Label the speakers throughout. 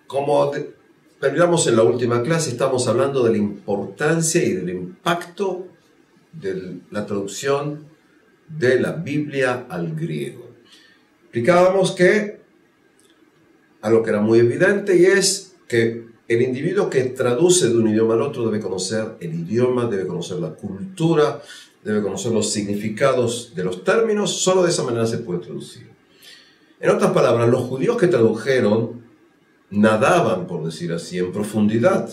Speaker 1: Como terminamos en la última clase, estamos hablando de la importancia y del impacto de la traducción de la Biblia al griego. Explicábamos que algo que era muy evidente, y es que el individuo que traduce de un idioma al otro debe conocer el idioma, debe conocer la cultura, debe conocer los significados de los términos. Solo de esa manera se puede traducir. En otras palabras, los judíos que tradujeron nadaban, por decir así, en profundidad,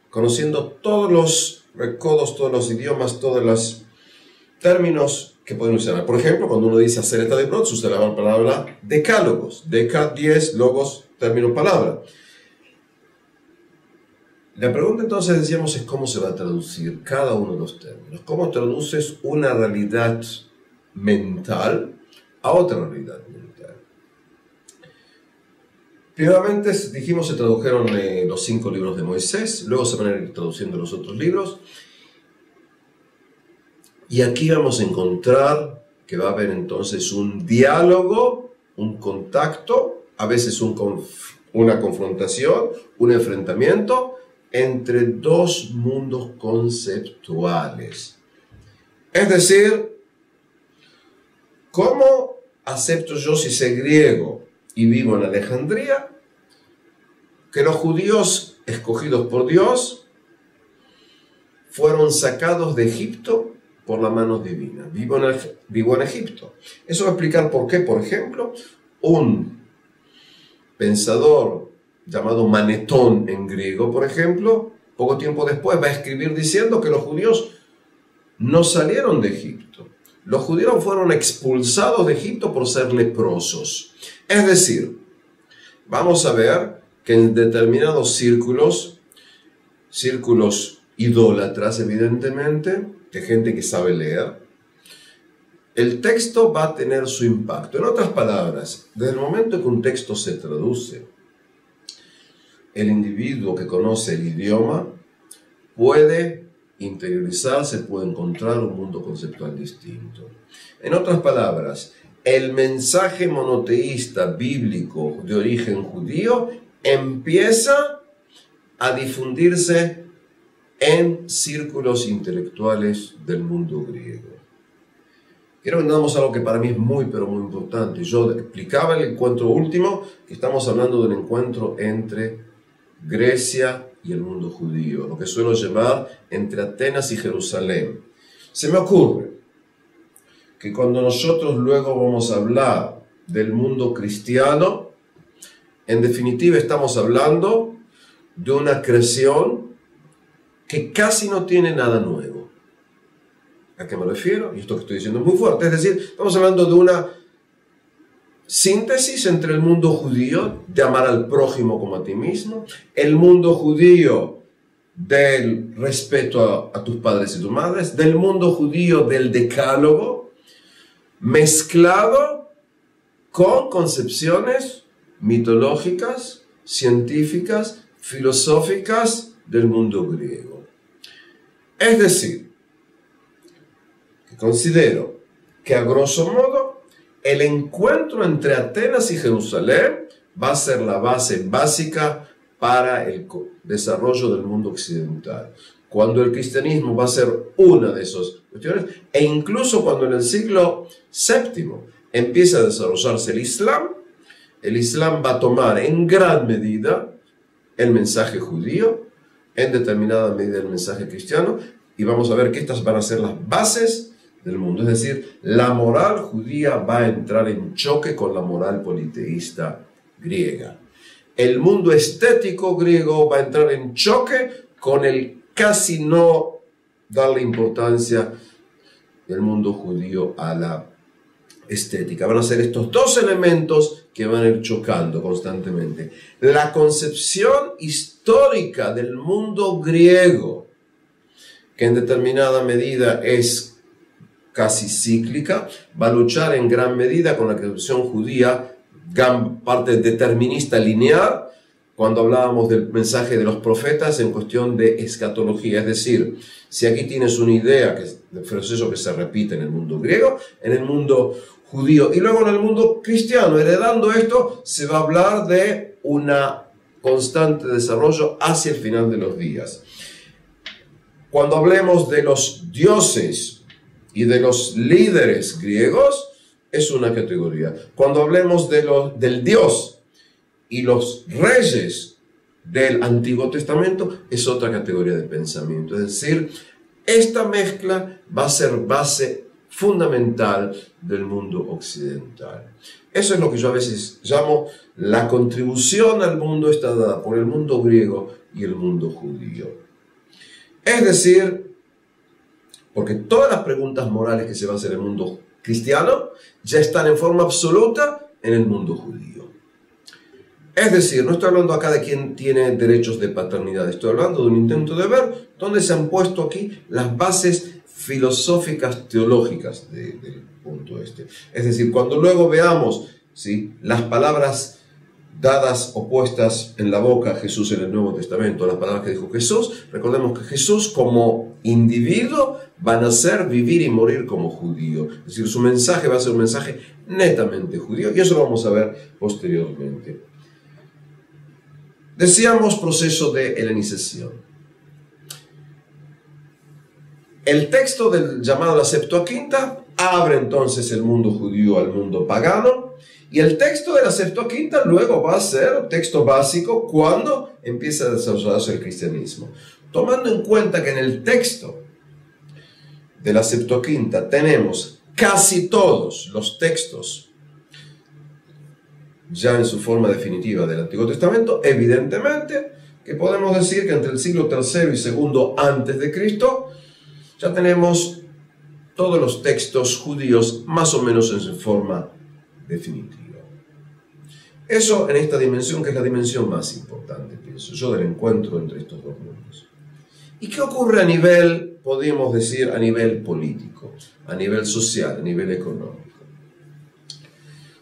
Speaker 1: conociendo todos los recodos, todos los idiomas, todos los términos que pueden usar. Por ejemplo, cuando uno dice acereta de brot, se usa la palabra decálogos. Deca, 10, logos, término, palabra. La pregunta entonces, decíamos, es cómo se va a traducir cada uno de los términos. ¿Cómo traduces una realidad mental a otra realidad mental? Primeramente, dijimos, se tradujeron los 5 libros de Moisés, luego se van a ir traduciendo los otros libros. Y aquí vamos a encontrar que va a haber entonces un diálogo, un contacto, a veces una confrontación, un enfrentamiento entre dos mundos conceptuales. Es decir, ¿cómo acepto yo, si soy griego y vivo en Alejandría, que los judíos escogidos por Dios fueron sacados de Egipto por la mano divina? Vivo en Egipto. Eso va a explicar por qué, por ejemplo, un pensador llamado Manetón en griego, por ejemplo, poco tiempo después va a escribir diciendo que los judíos no salieron de Egipto. Los judíos fueron expulsados de Egipto por ser leprosos. Es decir, vamos a ver que en determinados círculos idólatras, evidentemente, de gente que sabe leer, el texto va a tener su impacto. En otras palabras, desde el momento que un texto se traduce, el individuo que conoce el idioma puede interiorizarse, puede encontrar un mundo conceptual distinto. En otras palabras, el mensaje monoteísta bíblico de origen judío empieza a difundirse en círculos intelectuales del mundo griego. Quiero que entendamos algo que para mí es muy, pero muy importante. Yo explicaba el encuentro último, que estamos hablando del encuentro entre Grecia y el mundo judío, lo que suelo llamar entre Atenas y Jerusalén. Se me ocurre que cuando nosotros luego vamos a hablar del mundo cristiano, en definitiva estamos hablando de una creación que casi no tiene nada nuevo. ¿A qué me refiero? Y esto que estoy diciendo es muy fuerte. Es decir, estamos hablando de una síntesis entre el mundo judío de amar al prójimo como a ti mismo, el mundo judío del respeto a tus padres y tus madres, del mundo judío del decálogo, mezclado con concepciones mitológicas, científicas, filosóficas del mundo griego. Es decir, que considero que a grosso modo el encuentro entre Atenas y Jerusalén va a ser la base básica para el desarrollo del mundo occidental. Cuando el cristianismo va a ser una de esas cuestiones, e incluso cuando en el siglo VII empieza a desarrollarse el Islam va a tomar en gran medida el mensaje judío, en determinada medida el mensaje cristiano, y vamos a ver que estas van a ser las bases del mundo. Es decir, la moral judía va a entrar en choque con la moral politeísta griega. El mundo estético griego va a entrar en choque con el casi no darle importancia del mundo judío a la estética. Van a ser estos dos elementos que van a ir chocando constantemente. La concepción histórica del mundo griego, que en determinada medida es casi cíclica, va a luchar en gran medida con la concepción judía, gran parte determinista lineal, cuando hablábamos del mensaje de los profetas en cuestión de escatología. Es decir, si aquí tienes una idea que es el proceso que se repite en el mundo griego, en el mundo judío y luego en el mundo cristiano, heredando esto, se va a hablar de un constante desarrollo hacia el final de los días. Cuando hablemos de los dioses y de los líderes griegos, es una categoría. Cuando hablemos del Dios y los reyes del Antiguo Testamento, es otra categoría de pensamiento. Es decir, esta mezcla va a ser base fundamental del mundo occidental. Eso es lo que yo a veces llamo la contribución al mundo está dada por el mundo griego y el mundo judío. Es decir, porque todas las preguntas morales que se van a hacer en el mundo cristiano ya están en forma absoluta en el mundo judío. Es decir, no estoy hablando acá de quién tiene derechos de paternidad, estoy hablando de un intento de ver dónde se han puesto aquí las bases filosóficas teológicas del punto este. Es decir, cuando luego veamos, ¿sí?, las palabras dadas o puestas en la boca de Jesús en el Nuevo Testamento, las palabras que dijo Jesús, recordemos que Jesús como individuo va a nacer, vivir y morir como judío. Es decir, su mensaje va a ser un mensaje netamente judío y eso lo vamos a ver posteriormente. Decíamos proceso de helenización. El texto del llamado la Septuaginta abre entonces el mundo judío al mundo pagano. Y el texto de la Septuaginta luego va a ser texto básico cuando empieza a desarrollarse el cristianismo. Tomando en cuenta que en el texto de la Septuaginta tenemos casi todos los textos ya en su forma definitiva del Antiguo Testamento, evidentemente que podemos decir que entre el siglo III y II antes de Cristo ya tenemos todos los textos judíos más o menos en su forma definitiva. Eso en esta dimensión, que es la dimensión más importante, pienso yo, del encuentro entre estos dos mundos. ¿Y qué ocurre a nivel, podríamos decir, a nivel político, a nivel social, a nivel económico?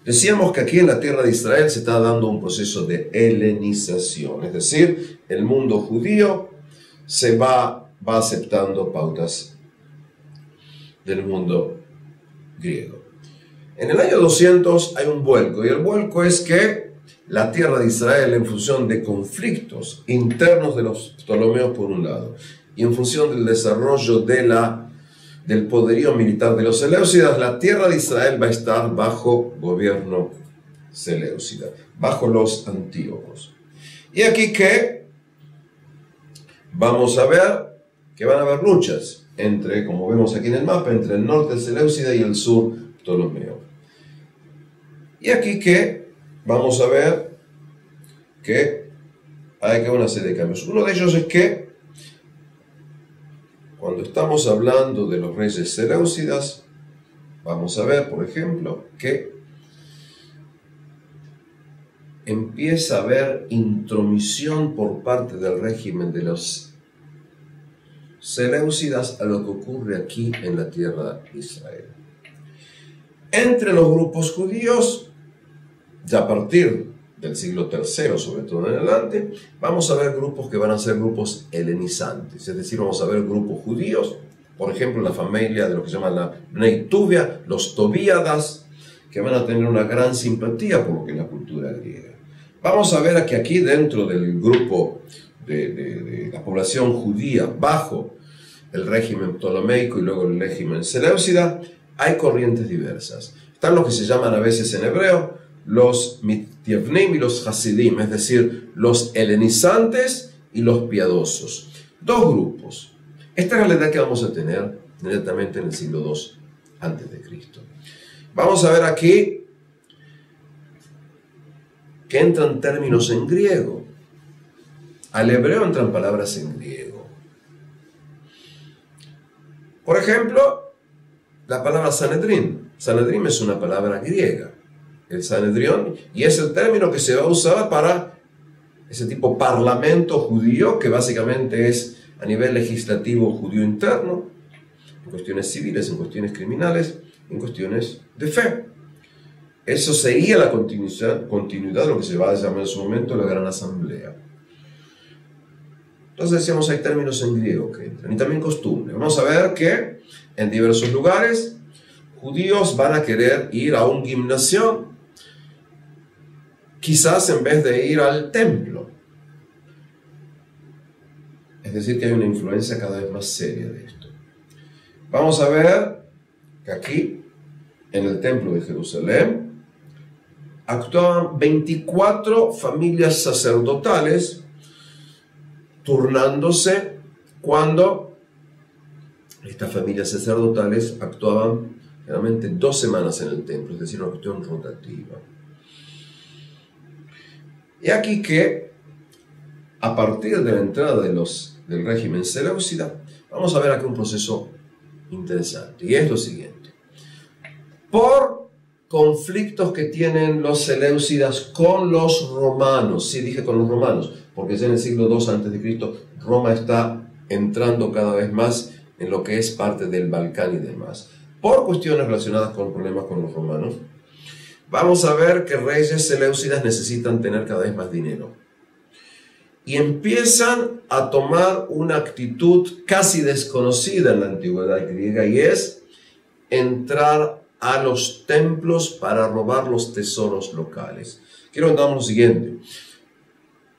Speaker 1: Decíamos que aquí en la tierra de Israel se está dando un proceso de helenización, es decir, el mundo judío se va aceptando pautas del mundo griego. En el año 200 hay un vuelco, y el vuelco es que la tierra de Israel, en función de conflictos internos de los Ptolomeos por un lado, y en función del desarrollo del poderío militar de los Seleucidas, la tierra de Israel va a estar bajo gobierno Seleucida, bajo los Antíocos. Y aquí que vamos a ver que van a haber luchas entre, como vemos aquí en el mapa, entre el norte Seleucida y el sur Ptolomeo. Y aquí que vamos a ver que hay una serie de cambios. Uno de ellos es que cuando estamos hablando de los reyes seleucidas, vamos a ver, por ejemplo, que empieza a haber intromisión por parte del régimen de los seleucidas a lo que ocurre aquí en la tierra de Israel. Entre los grupos judíos, ya a partir del siglo III, sobre todo en adelante, vamos a ver grupos que van a ser grupos helenizantes, es decir, vamos a ver grupos judíos, por ejemplo, la familia de lo que se llama la Bnei Tuvia, los Tobíadas, que van a tener una gran simpatía por lo que es la cultura griega. Vamos a ver que aquí dentro del grupo de la población judía bajo el régimen ptolomeico y luego el régimen seleucida, hay corrientes diversas. Están los que se llaman a veces en hebreo los Mityevnim y los Hasidim, es decir, los helenizantes y los piadosos. Dos grupos. Esta es la realidad que vamos a tener inmediatamente en el siglo II a.C. Vamos a ver aquí que entran términos en griego. Al hebreo entran palabras en griego. Por ejemplo, la palabra Sanedrín. Sanedrín es una palabra griega. El Sanedrión, y es el término que se va a usar para ese tipo parlamento judío, que básicamente es a nivel legislativo judío interno, en cuestiones civiles, en cuestiones criminales, en cuestiones de fe. Eso sería la continuidad de lo que se va a llamar en su momento la Gran Asamblea. Entonces decíamos, hay términos en griego que entran y también costumbres. Vamos a ver que en diversos lugares judíos van a querer ir a un gimnasio, quizás en vez de ir al templo. Es decir, que hay una influencia cada vez más seria de esto. Vamos a ver que aquí, en el templo de Jerusalén, actuaban 24 familias sacerdotales, turnándose cuando estas familias sacerdotales actuaban realmente 2 semanas en el templo, es decir, una cuestión rotativa. Y aquí que, a partir de la entrada del régimen seleucida, vamos a ver aquí un proceso interesante, y es lo siguiente. Por conflictos que tienen los seleucidas con los romanos, sí dije con los romanos, porque ya en el siglo II a.C. Roma está entrando cada vez más en lo que es parte del Balcán y demás. Por cuestiones relacionadas con problemas con los romanos, vamos a ver que reyes seleucidas necesitan tener cada vez más dinero. Y empiezan a tomar una actitud casi desconocida en la antigüedad griega, y es entrar a los templos para robar los tesoros locales. Quiero que entendamos lo siguiente.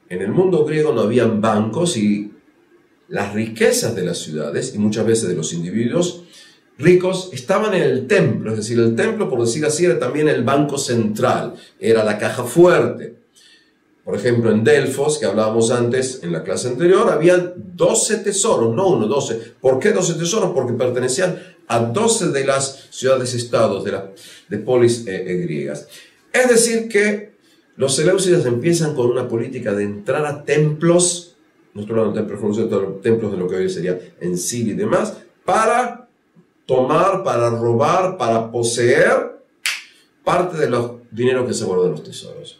Speaker 1: En el mundo griego no habían bancos y las riquezas de las ciudades, y muchas veces de los individuos ricos, estaban en el templo. Es decir, el templo, por decir así, era también el banco central, era la caja fuerte. Por ejemplo, en Delfos, que hablábamos antes en la clase anterior, había 12 tesoros, no 1, 12. ¿Por qué 12 tesoros? Porque pertenecían a 12 de las ciudades-estados, de polis griegas. Es decir, que los seleucidas empiezan con una política de entrar a templos, no estoy hablando de templos de lo que hoy sería en Siria y demás, para tomar, para robar, para poseer parte de los dineros que se guardan los tesoros.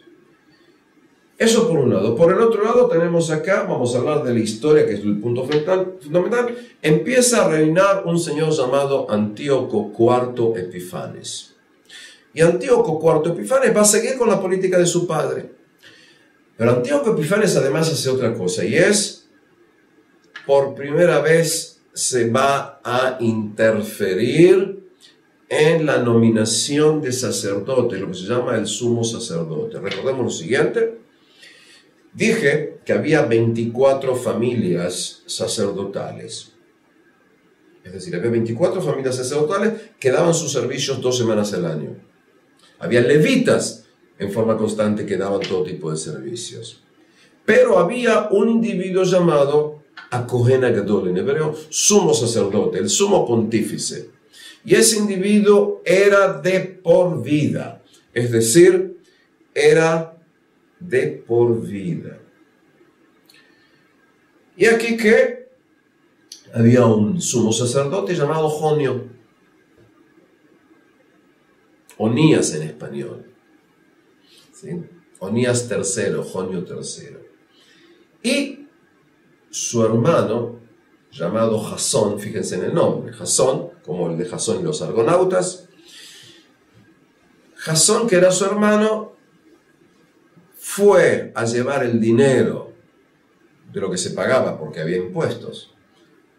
Speaker 1: Eso por un lado. Por el otro lado tenemos acá, vamos a hablar de la historia, que es el punto fundamental. Empieza a reinar un señor llamado Antíoco IV Epifanes. Y Antíoco IV Epifanes va a seguir con la política de su padre. Pero Antíoco Epifanes además hace otra cosa, y es, por primera vez se va a interferir en la nominación de sacerdotes, lo que se llama el sumo sacerdote. Recordemos lo siguiente. Dije que había 24 familias sacerdotales. Es decir, había 24 familias sacerdotales que daban sus servicios 2 semanas al año. Había levitas en forma constante que daban todo tipo de servicios. Pero había un individuo llamado Kohen Gadol, en hebreo, sumo sacerdote, el sumo pontífice. Y ese individuo era de por vida. Es decir, era de por vida. Y aquí que había un sumo sacerdote llamado Jonio, Onías en español, ¿sí? Onías III, Jonio III. Y su hermano llamado Jasón, fíjense en el nombre, Jasón, como el de Jasón y los argonautas. Jasón, que era su hermano, fue a llevar el dinero de lo que se pagaba porque había impuestos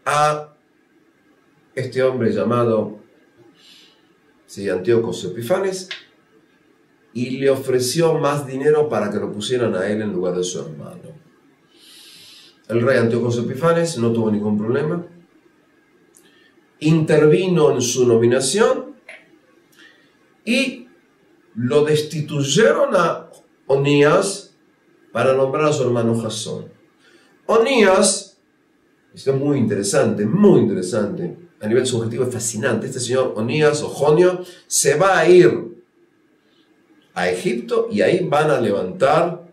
Speaker 1: a este hombre llamado Antíoco Epifanes, y le ofreció más dinero para que lo pusieran a él en lugar de su hermano. El rey Antíoco Epifanes no tuvo ningún problema, intervino en su nominación y lo destituyeron a Onías para nombrar a su hermano Jasón. Onías, esto es muy interesante, a nivel subjetivo es fascinante. Este señor Onías o Jonio se va a ir a Egipto y ahí van a levantar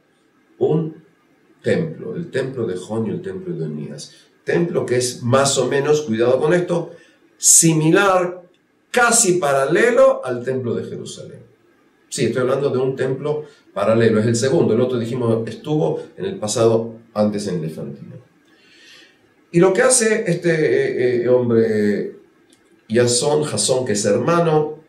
Speaker 1: un templo, el templo de Jonio, el templo de Onías. Templo que es más o menos, cuidado con esto, similar, casi paralelo al templo de Jerusalén. Sí, estoy hablando de un templo paralelo, es el segundo. El otro, dijimos, estuvo en el pasado, antes en Elefantino. Y lo que hace este hombre Jasón, que es hermano,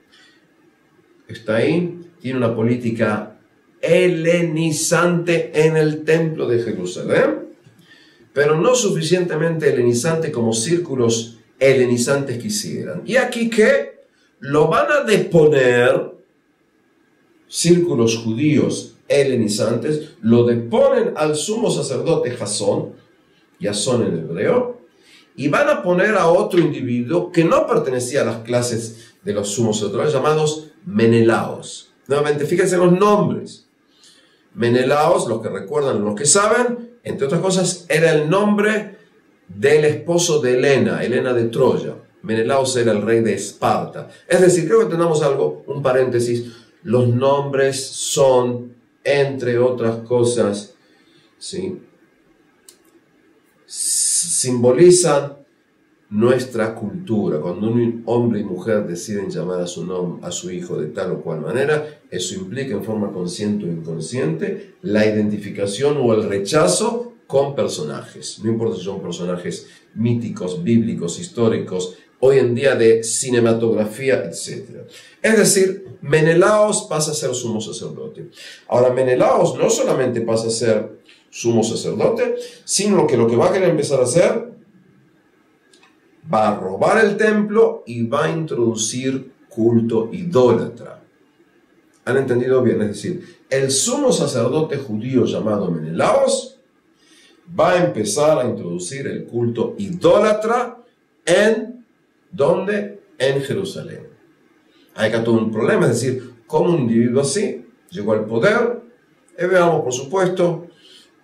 Speaker 1: está ahí, tiene una política helenizante en el templo de Jerusalén, pero no suficientemente helenizante como círculos helenizantes quisieran. Y aquí que lo van a deponer círculos judíos helenizantes, lo deponen al sumo sacerdote Jasón en hebreo, y van a poner a otro individuo que no pertenecía a las clases de los sumos sacerdotes, llamados Menelaos. Nuevamente, fíjense en los nombres. Menelaos, los que recuerdan, los que saben, entre otras cosas, era el nombre del esposo de Helena de Troya. Menelaos era el rey de Esparta. Es decir, creo que tenemos algo, un paréntesis. Los nombres son, entre otras cosas, ¿sí?, simbolizan nuestra cultura. Cuando un hombre y mujer deciden llamar a su hijo de tal o cual manera, eso implica en forma consciente o inconsciente la identificación o el rechazo con personajes. No importa si son personajes míticos, bíblicos, históricos, hoy en día de cinematografía, etc. Es decir, Menelaos pasa a ser sumo sacerdote. Ahora, Menelaos no solamente pasa a ser sumo sacerdote, sino que lo que va a querer empezar a hacer, va a robar el templo y va a introducir culto idólatra. ¿Han entendido bien? Es decir, el sumo sacerdote judío llamado Menelaos va a empezar a introducir el culto idólatra ¿dónde? En Jerusalén. Hay acá todo un problema, es decir, cómo un individuo así llegó al poder. Y veamos, por supuesto,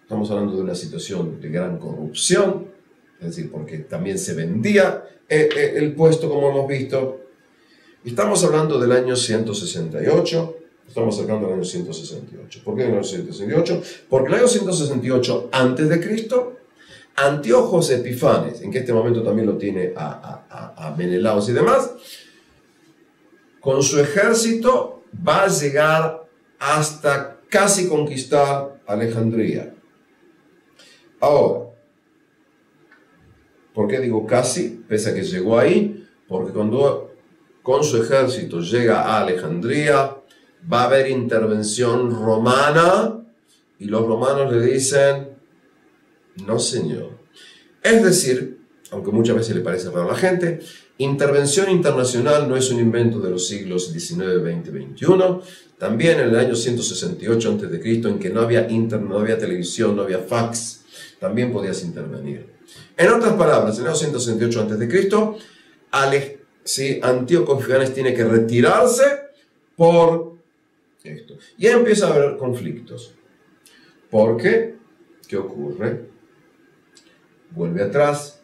Speaker 1: estamos hablando de una situación de gran corrupción, es decir, porque también se vendía el puesto, como hemos visto. Estamos hablando del año 168, estamos sacando el año 168. ¿Por qué el año 168? Porque el año 168 antes de Cristo, Antíoco Epifanes, en que este momento también lo tiene a Menelaos y demás, con su ejército va a llegar hasta casi conquistar Alejandría. Ahora, ¿por qué digo casi? Pese a que llegó ahí, porque cuando con su ejército llega a Alejandría, va a haber intervención romana, y los romanos le dicen, no señor. Es decir, aunque muchas veces le parece raro a la gente, intervención internacional no es un invento de los siglos XIX, XX, XXI. También en el año 168 a.C., en que no había internet, no había televisión, no había fax, también podías intervenir. En otras palabras, en el año 168 a.C., Antíoco Epifanes tiene que retirarse por esto. Y ahí empieza a haber conflictos. ¿Por qué? ¿Qué ocurre? Vuelve atrás,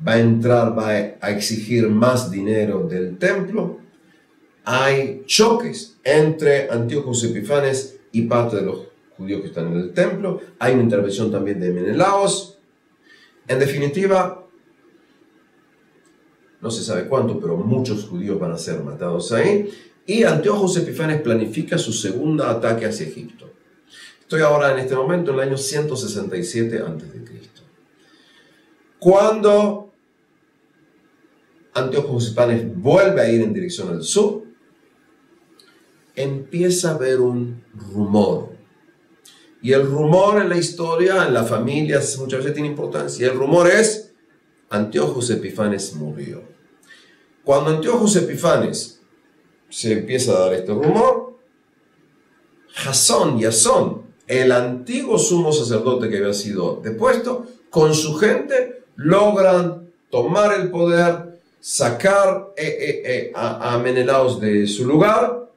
Speaker 1: va a entrar, va a exigir más dinero del templo. Hay choques entre Antíoco Epifanes y parte de los judíos que están en el templo. Hay una intervención también de Menelaos. En definitiva, no se sabe cuánto, pero muchos judíos van a ser matados ahí. Y Antíoco Epifanes planifica su segundo ataque hacia Egipto. Estoy ahora en este momento en el año 167 a.C. Cuando Antíoco Epifanes vuelve a ir en dirección al sur, empieza a haber un rumor. Y el rumor en la historia, en la familia, muchas veces tiene importancia. Y el rumor es, Antíoco Epifanes murió. Cuando Antíoco Epifanes se empieza a dar este rumor, Jasón, el antiguo sumo sacerdote que había sido depuesto, con su gente logran tomar el poder, sacar a Menelaos de su lugar.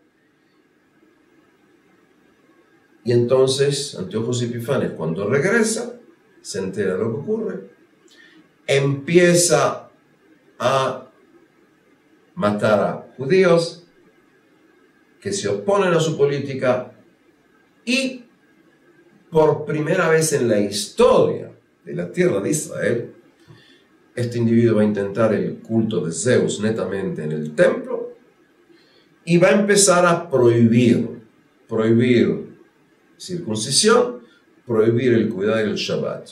Speaker 1: Y entonces Antíoco Epifanes, cuando regresa, se entera de lo que ocurre, empieza a matar a judíos que se oponen a su política, y por primera vez en la historia de la tierra de Israel, este individuo va a intentar el culto de Zeus netamente en el templo, y va a empezar a prohibir circuncisión, prohibir el cuidado del Shabbat.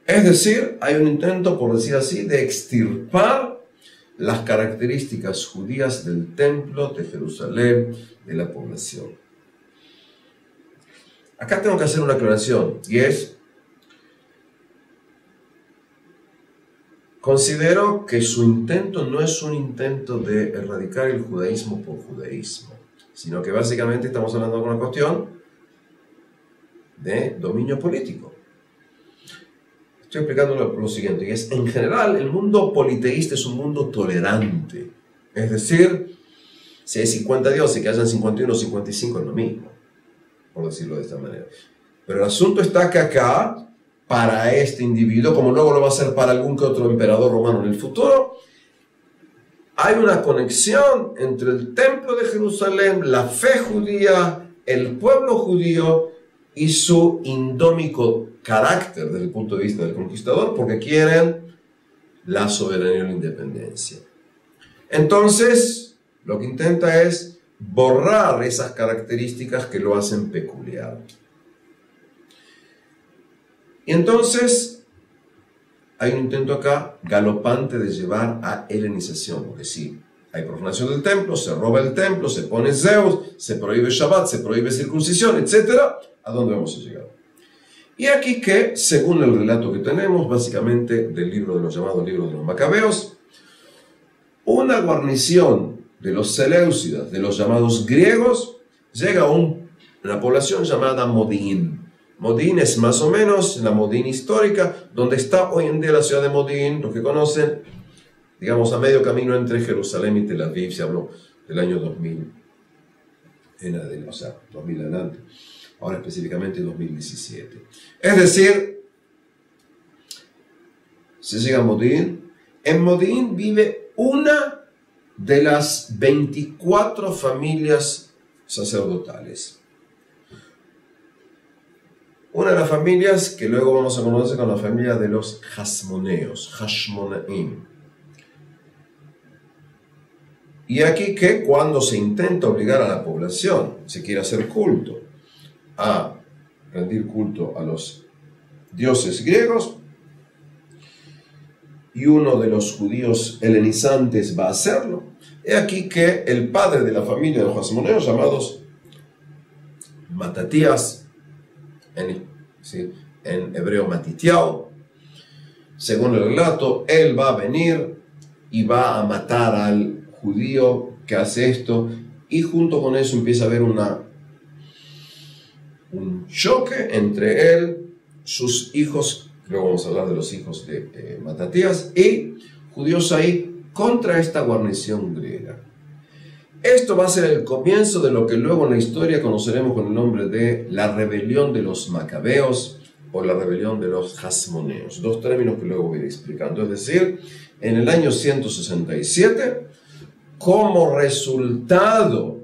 Speaker 1: Es decir, hay un intento, por decir así, de extirpar las características judías del templo de Jerusalén, de la población. Acá tengo que hacer una aclaración, y es: considero que su intento no es un intento de erradicar el judaísmo por judaísmo, sino que básicamente estamos hablando de una cuestión de dominio político. Estoy explicando lo siguiente, y es: en general, el mundo politeísta es un mundo tolerante. Es decir, si hay 50 dioses, que hayan 51 o 55 es lo mismo, por decirlo de esta manera. Pero el asunto está que acá, para este individuo, como luego lo va a ser para algún que otro emperador romano en el futuro, hay una conexión entre el templo de Jerusalén, la fe judía, el pueblo judío y su indómito carácter desde el punto de vista del conquistador, porque quieren la soberanía y la independencia. Entonces, lo que intenta es borrar esas características que lo hacen peculiar. Y entonces, hay un intento acá galopante de llevar a helenización, porque sí, hay profanación del templo, se roba el templo, se pone Zeus, se prohíbe Shabbat, se prohíbe circuncisión, etc. ¿A dónde vamos a llegar? Y aquí que, según el relato que tenemos, básicamente del libro de los llamados libros de los Macabeos, una guarnición de los Seleucidas, de los llamados griegos, llega a una población llamada Modín. Modín es más o menos la Modín histórica, donde está hoy en día la ciudad de Modín, los que conocen, digamos, a medio camino entre Jerusalén y Tel Aviv. Se habló del año 2000, o sea, 2000 adelante, ahora específicamente 2017. Es decir, se llega a Modín. En Modín vive una de las 24 familias sacerdotales. Una de las familias que luego vamos a conocer con la familia de los Hasmoneos, Hashmonaim. Y aquí que cuando se intenta obligar a la población, se quiere hacer culto, a rendir culto a los dioses griegos, y uno de los judíos helenizantes va a hacerlo, he aquí que el padre de la familia de los Hasmoneos, llamados Matatías, en hebreo Matitiao, según el relato, él va a venir y va a matar al judío que hace esto, y junto con eso empieza a haber un choque entre él, sus hijos, luego vamos a hablar de los hijos de Matatías, y judíos ahí contra esta guarnición griega. Esto va a ser el comienzo de lo que luego en la historia conoceremos con el nombre de la rebelión de los Macabeos o la rebelión de los Hasmoneos, dos términos que luego voy a ir explicando. Es decir, en el año 167, como resultado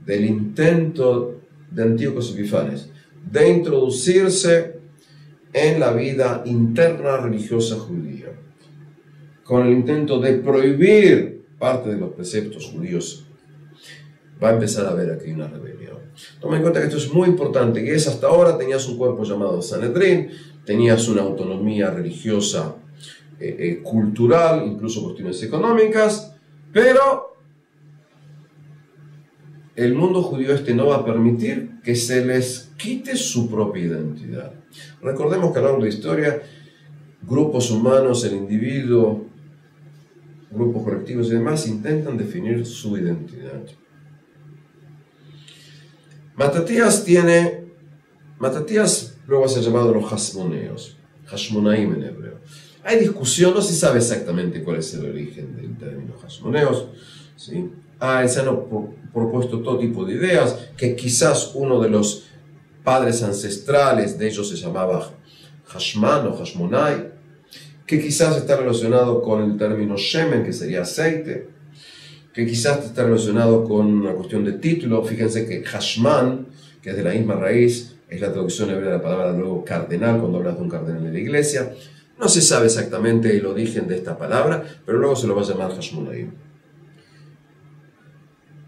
Speaker 1: del intento de Antíoco Epifanes de introducirse en la vida interna religiosa judía, con el intento de prohibir parte de los preceptos judíos, va a empezar a haber aquí una rebelión. Toma en cuenta que esto es muy importante, que hasta ahora tenías un cuerpo llamado Sanedrín, tenías una autonomía religiosa, cultural, incluso cuestiones económicas, pero el mundo judío no va a permitir que se les quite su propia identidad. Recordemos que a lo largo de la historia, grupos humanos, el individuo, grupos colectivos y demás intentan definir su identidad. Matatías luego se ha llamado los Hasmoneos, Hashmonaim en hebreo. Hay discusión, no se sabe exactamente cuál es el origen del término Hashmoneos, ¿sí? Se han propuesto todo tipo de ideas, que quizás uno de los padres ancestrales de ellos se llamaba Hashman o Hashmonai, que quizás está relacionado con el término Shemen, que sería aceite, que quizás está relacionado con una cuestión de título. Fíjense que Hashman, que es de la misma raíz, es la traducción hebrea de la palabra luego cardenal, cuando hablas de un cardenal de la iglesia. No se sabe exactamente el origen de esta palabra, pero luego se lo va a llamar Hashmonaim.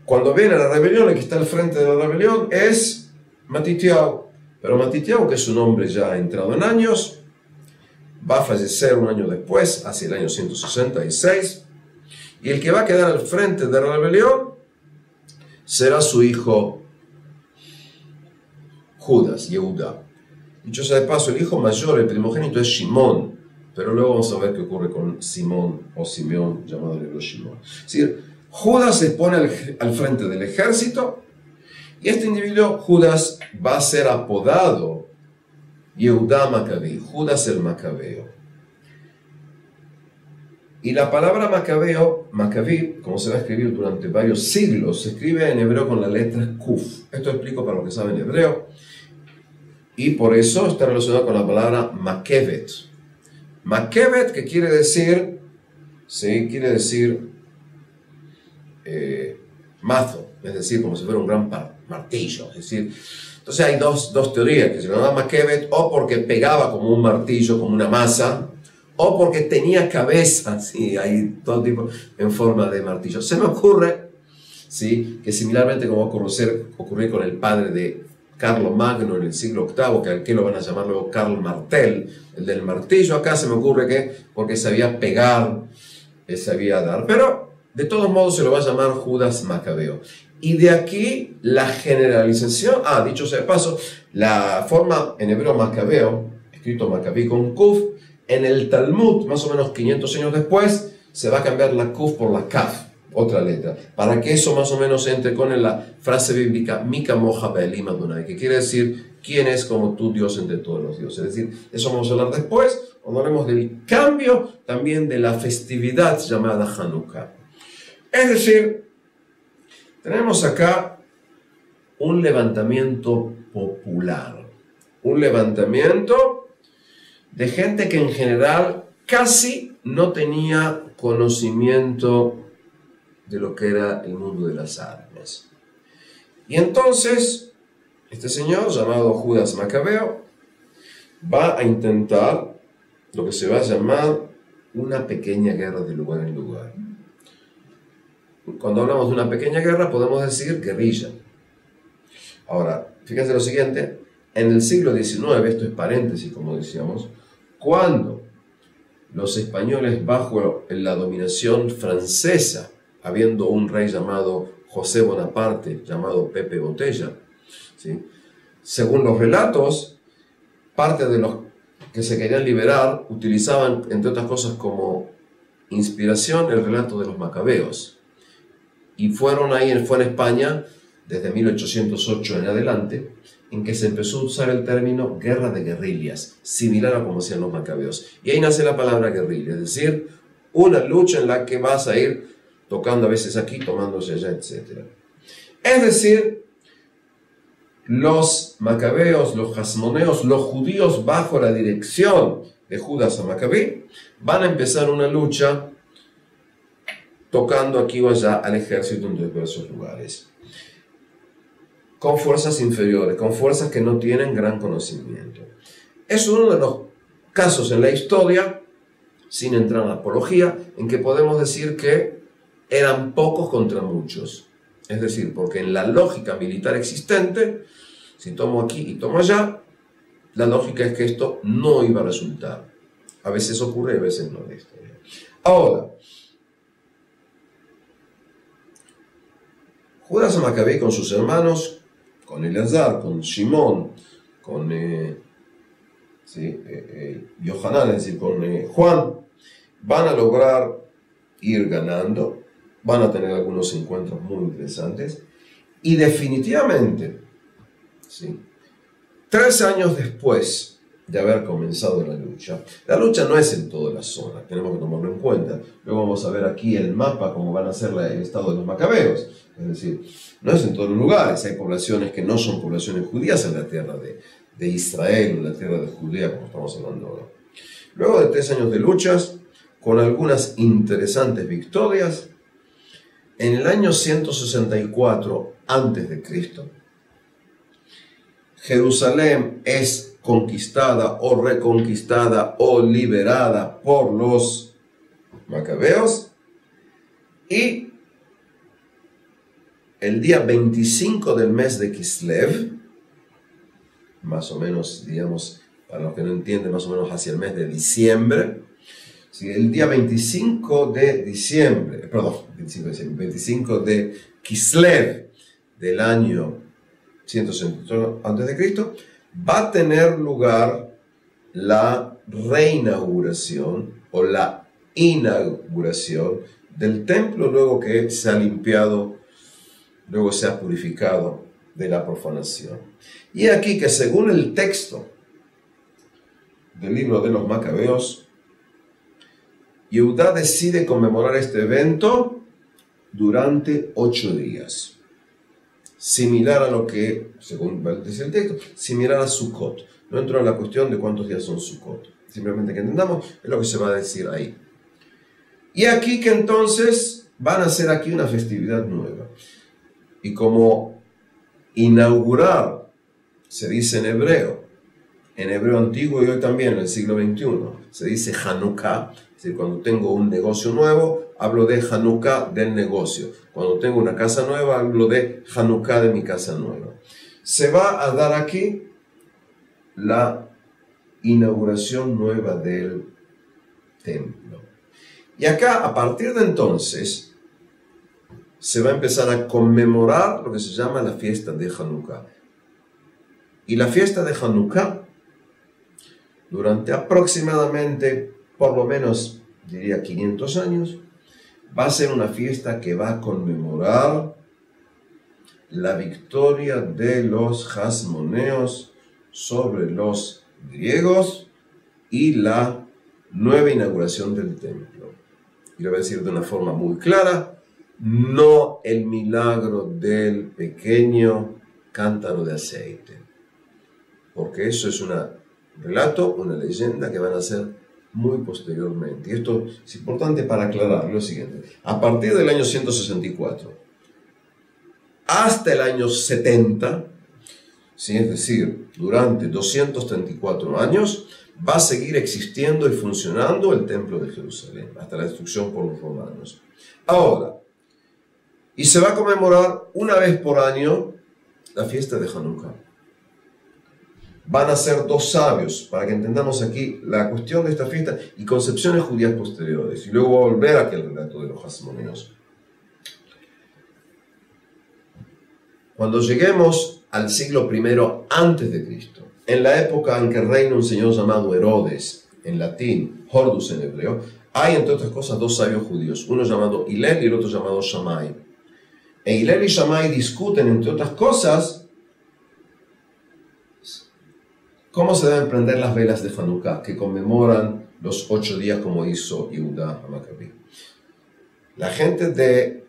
Speaker 1: Cuando viene la rebelión, el que está al frente de la rebelión es Matitiao. Pero Matitiao, que es un hombre ya entrado en años, va a fallecer un año después, hacia el año 166, Y el que va a quedar al frente de la rebelión será su hijo Judas, Yehuda. Dicho sea de paso, el hijo mayor, el primogénito, es Shimón, pero luego vamos a ver qué ocurre con Simón o Simeón, llamado el Shimón. Es decir, Judas se pone al frente del ejército y este individuo, Judas, va a ser apodado Yehuda Macabí, Judas el Macabeo. Y la palabra Macabeo, Macabí, como se va a escribir durante varios siglos, se escribe en hebreo con la letra Kuf. Esto explico para los que saben hebreo. Y por eso está relacionado con la palabra Makevet. Makevet, que quiere decir, ¿sí? Quiere decir mazo, es decir, como si fuera un gran martillo. Es decir, entonces hay dos teorías, que se llama Makevet, o porque pegaba como un martillo, como una masa, o porque tenía cabeza, ¿sí? Hay todo tipo en forma de martillo. Se me ocurre, ¿sí? Que similarmente como va a ocurrir con el padre de Carlomagno en el siglo VIII, que aquí lo van a llamar luego Karl Martel, el del martillo, acá se me ocurre que porque sabía pegar, sabía dar, pero de todos modos se lo va a llamar Judas Macabeo. Y de aquí la generalización, dicho sea de paso, la forma en hebreo Macabeo, escrito Macabí con Kuf, en el Talmud, más o menos 500 años después, se va a cambiar la Kuf por la Kaf, otra letra, para que eso más o menos entre con la frase bíblica Mi kamoja be'elim Adonai, que quiere decir quién es como tú, Dios entre todos los dioses. Es decir, eso vamos a hablar después, cuando hablemos del cambio también de la festividad llamada Hanukkah. Es decir, tenemos acá un levantamiento popular, un levantamiento de gente que en general casi no tenía conocimiento de lo que era el mundo de las armas. Y entonces, este señor, llamado Judas Macabeo, va a intentar lo que se va a llamar una pequeña guerra de lugar en lugar. Cuando hablamos de una pequeña guerra, podemos decir guerrilla. Ahora, fíjense lo siguiente, en el siglo XIX, esto es paréntesis, como decíamos, cuando los españoles bajo la dominación francesa, habiendo un rey llamado José Bonaparte, llamado Pepe Botella, ¿sí? Según los relatos, parte de los que se querían liberar utilizaban, entre otras cosas, como inspiración el relato de los macabeos. Y fue en España, desde 1808 en adelante, en que se empezó a usar el término guerra de guerrillas, similar a como hacían los macabeos. Y ahí nace la palabra guerrilla, es decir, una lucha en la que vas a ir tocando a veces aquí, tomándose allá, etc. Es decir, los macabeos, los hasmoneos, los judíos bajo la dirección de Judas Macabí, van a empezar una lucha tocando aquí o allá al ejército en diversos lugares, con fuerzas inferiores, con fuerzas que no tienen gran conocimiento. Es uno de los casos en la historia, sin entrar en la apología, en que podemos decir que eran pocos contra muchos. Es decir, porque en la lógica militar existente, si tomo aquí y tomo allá, la lógica es que esto no iba a resultar. A veces ocurre y a veces no. Ahora, Judas Macabí con sus hermanos, con Eleazar, con Shimón, con Yohanan, es decir, con Juan, van a lograr ir ganando, van a tener algunos encuentros muy interesantes y definitivamente, ¿sí? 3 años después de haber comenzado la lucha no es en toda la zona, tenemos que tomarlo en cuenta. Luego vamos a ver aquí el mapa, cómo van a ser el estado de los macabeos. Es decir, no es en todos los lugares, hay poblaciones que no son poblaciones judías en la tierra de Israel, en la tierra de Judea, como estamos hablando ahora. Luego de 3 años de luchas, con algunas interesantes victorias, en el año 164 a.C., Jerusalén es conquistada o reconquistada o liberada por los macabeos, y el día 25 del mes de Kislev, más o menos, digamos, para los que no entienden, más o menos hacia el mes de diciembre, ¿sí? El día 25 de diciembre, perdón, 25 de Kislev del año 163 a.C., va a tener lugar la reinauguración o la inauguración del templo luego que se ha limpiado, luego se ha purificado de la profanación. Y aquí que según el texto del libro de los Macabeos, Yehudá decide conmemorar este evento durante 8 días. Similar a lo que, según dice el texto, similar a Sukkot. No entro en la cuestión de cuántos días son Sukkot. Simplemente que entendamos, es lo que se va a decir ahí. Y aquí que entonces van a hacer aquí una festividad nueva. Y como inaugurar, se dice en hebreo antiguo y hoy también en el siglo XXI, se dice Hanukkah. Es decir, cuando tengo un negocio nuevo, hablo de Hanukkah del negocio. Cuando tengo una casa nueva, hablo de Hanukkah de mi casa nueva. Se va a dar aquí la inauguración nueva del templo. Y acá, a partir de entonces, se va a empezar a conmemorar lo que se llama la fiesta de Hanukkah. Y la fiesta de Hanukkah, durante aproximadamente, por lo menos, diría 500 años, va a ser una fiesta que va a conmemorar la victoria de los hasmoneos sobre los griegos y la nueva inauguración del templo. Y lo voy a decir de una forma muy clara, no el milagro del pequeño cántaro de aceite, porque eso es un relato, una leyenda que van a hacer muy posteriormente. Y esto es importante para aclarar lo siguiente. A partir del año 164 hasta el año 70, ¿sí? Es decir, durante 234 años, va a seguir existiendo y funcionando el templo de Jerusalén, hasta la destrucción por los romanos. Ahora, y se va a conmemorar una vez por año la fiesta de Hanukkah. Van a ser 2 sabios, para que entendamos aquí la cuestión de esta fiesta y concepciones judías posteriores. Y luego voy a volver a aquel relato de los hasmoneos. Cuando lleguemos al siglo I antes de Cristo, en la época en que reina un señor llamado Herodes, en latín, Horus en hebreo, hay entre otras cosas 2 sabios judíos, uno llamado Hillel y el otro llamado Shammai. E Hillel y Shammai discuten, entre otras cosas, cómo se deben prender las velas de Hanukkah, que conmemoran los 8 días como hizo Yehudá Maccabi. La gente de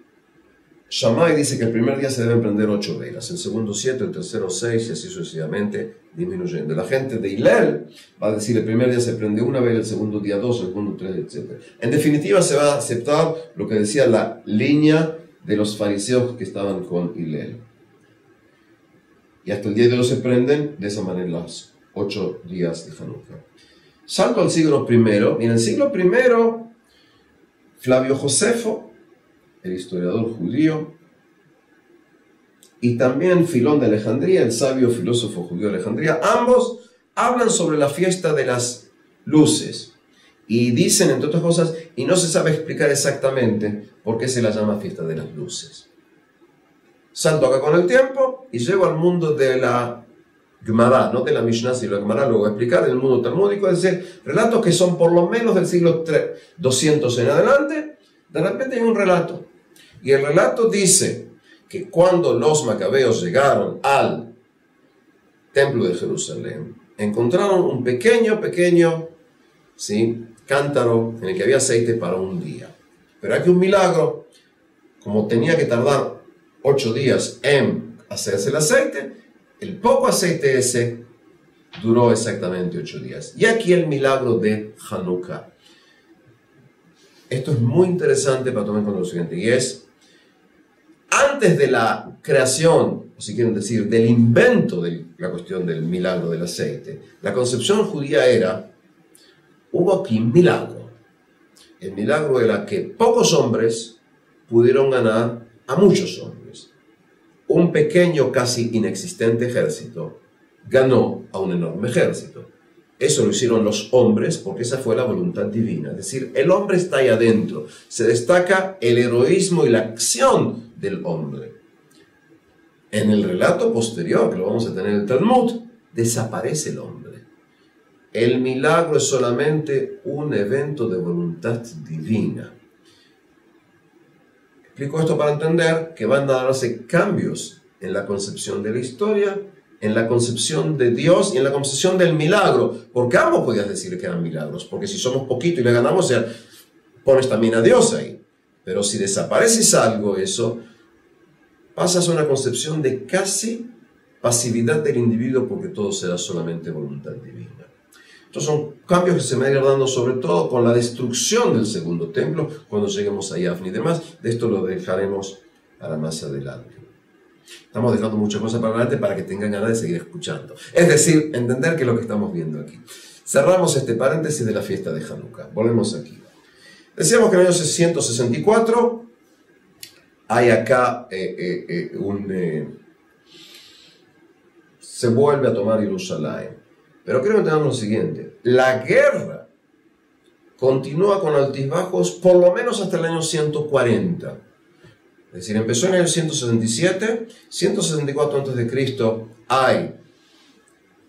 Speaker 1: Shammai dice que el primer día se deben prender 8 velas, el segundo 7, el tercero 6 y así sucesivamente disminuyendo. La gente de Hillel va a decir el primer día se prende 1 vela, el segundo día 2, el segundo 3, etc. En definitiva se va a aceptar lo que decía la línea de los fariseos que estaban con Hillel. Y hasta el día de hoy se prenden de esa manera los 8 días de Hanukkah. Salto al siglo I, y en el siglo I, Flavio Josefo, el historiador judío, y también Filón de Alejandría, el sabio filósofo judío de Alejandría, ambos hablan sobre la fiesta de las luces y dicen, entre otras cosas, y no se sabe explicar exactamente por qué se la llama fiesta de las luces. Salto acá con el tiempo y llego al mundo de la Gemara, no de la Mishnah, sino de la Gemara, lo voy a explicar, en el mundo talmúdico, es decir, relatos que son por lo menos del siglo 200 en adelante. De repente hay un relato, y el relato dice que cuando los macabeos llegaron al templo de Jerusalén, encontraron un pequeño, ¿sí?, cántaro en el que había aceite para un día. Pero aquí un milagro, como tenía que tardar 8 días en hacerse el aceite, el poco aceite ese duró exactamente 8 días. Y aquí el milagro de Hanukkah. Esto es muy interesante para tomar en cuenta lo siguiente, y es, antes de la creación, o si quieren decir, del invento de la cuestión del milagro del aceite, la concepción judía era, hubo aquí un milagro. El milagro era que pocos hombres pudieron ganar a muchos hombres. Un pequeño, casi inexistente ejército ganó a un enorme ejército. Eso lo hicieron los hombres porque esa fue la voluntad divina. Es decir, el hombre está ahí adentro. Se destaca el heroísmo y la acción del hombre. En el relato posterior, que lo vamos a tener en el Talmud, desaparece el hombre. El milagro es solamente un evento de voluntad divina. Explico esto para entender que van a darse cambios en la concepción de la historia, en la concepción de Dios y en la concepción del milagro. Porque ambos podías decir que eran milagros, porque si somos poquito y le ganamos, ya pones también a Dios ahí. Pero si desapareces algo, eso, pasas a una concepción de casi pasividad del individuo porque todo será solamente voluntad divina. Estos son cambios que se me van a ir dando sobre todo con la destrucción del segundo templo, cuando lleguemos a Yafne y demás. De esto lo dejaremos para más adelante. Estamos dejando muchas cosas para adelante para que tengan ganas de seguir escuchando. Es decir, entender qué es lo que estamos viendo aquí. Cerramos este paréntesis de la fiesta de Hanukkah. Volvemos aquí. Decíamos que en el año 664 hay acá se vuelve a tomar Jerusalén. Pero quiero que entendamos lo siguiente. La guerra continúa con altibajos por lo menos hasta el año 140. Es decir, empezó en el año 167, 164 a.C. hay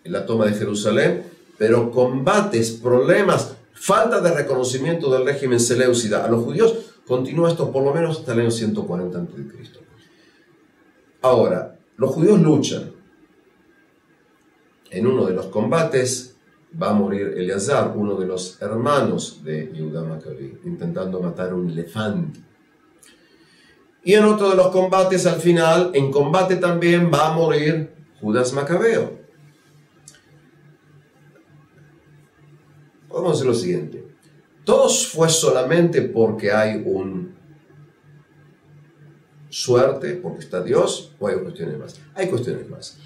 Speaker 1: la toma de Jerusalén, pero combates, problemas, falta de reconocimiento del régimen seleucida a los judíos, continúa esto por lo menos hasta el año 140 a.C. Ahora, los judíos luchan. En uno de los combates va a morir Eleazar, uno de los hermanos de Yehuda Maccabi, intentando matar un elefante. Y en otro de los combates, al final, en combate también va a morir Judas Macabeo. Podemos decir lo siguiente. ¿Todo fue solamente porque hay suerte, porque está Dios, o hay cuestiones más? Hay cuestiones más.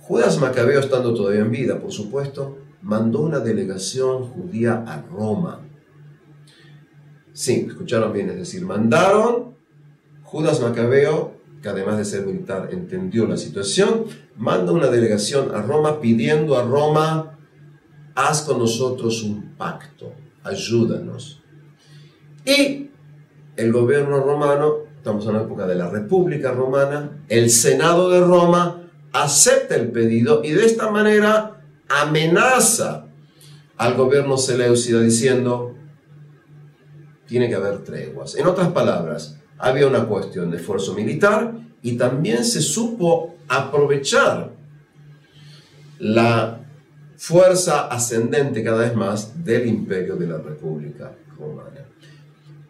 Speaker 1: Judas Macabeo, estando todavía en vida, por supuesto, mandó una delegación judía a Roma. Sí, escucharon bien, es decir, mandaron Judas Macabeo, que además de ser militar entendió la situación, manda una delegación a Roma pidiendo a Roma: haz con nosotros un pacto, ayúdanos. Y el gobierno romano, estamos en la época de la República Romana, el Senado de Roma acepta el pedido y de esta manera amenaza al gobierno seleucida diciendo: tiene que haber treguas. En otras palabras, había una cuestión de esfuerzo militar y también se supo aprovechar la fuerza ascendente cada vez más del imperio de la República Romana.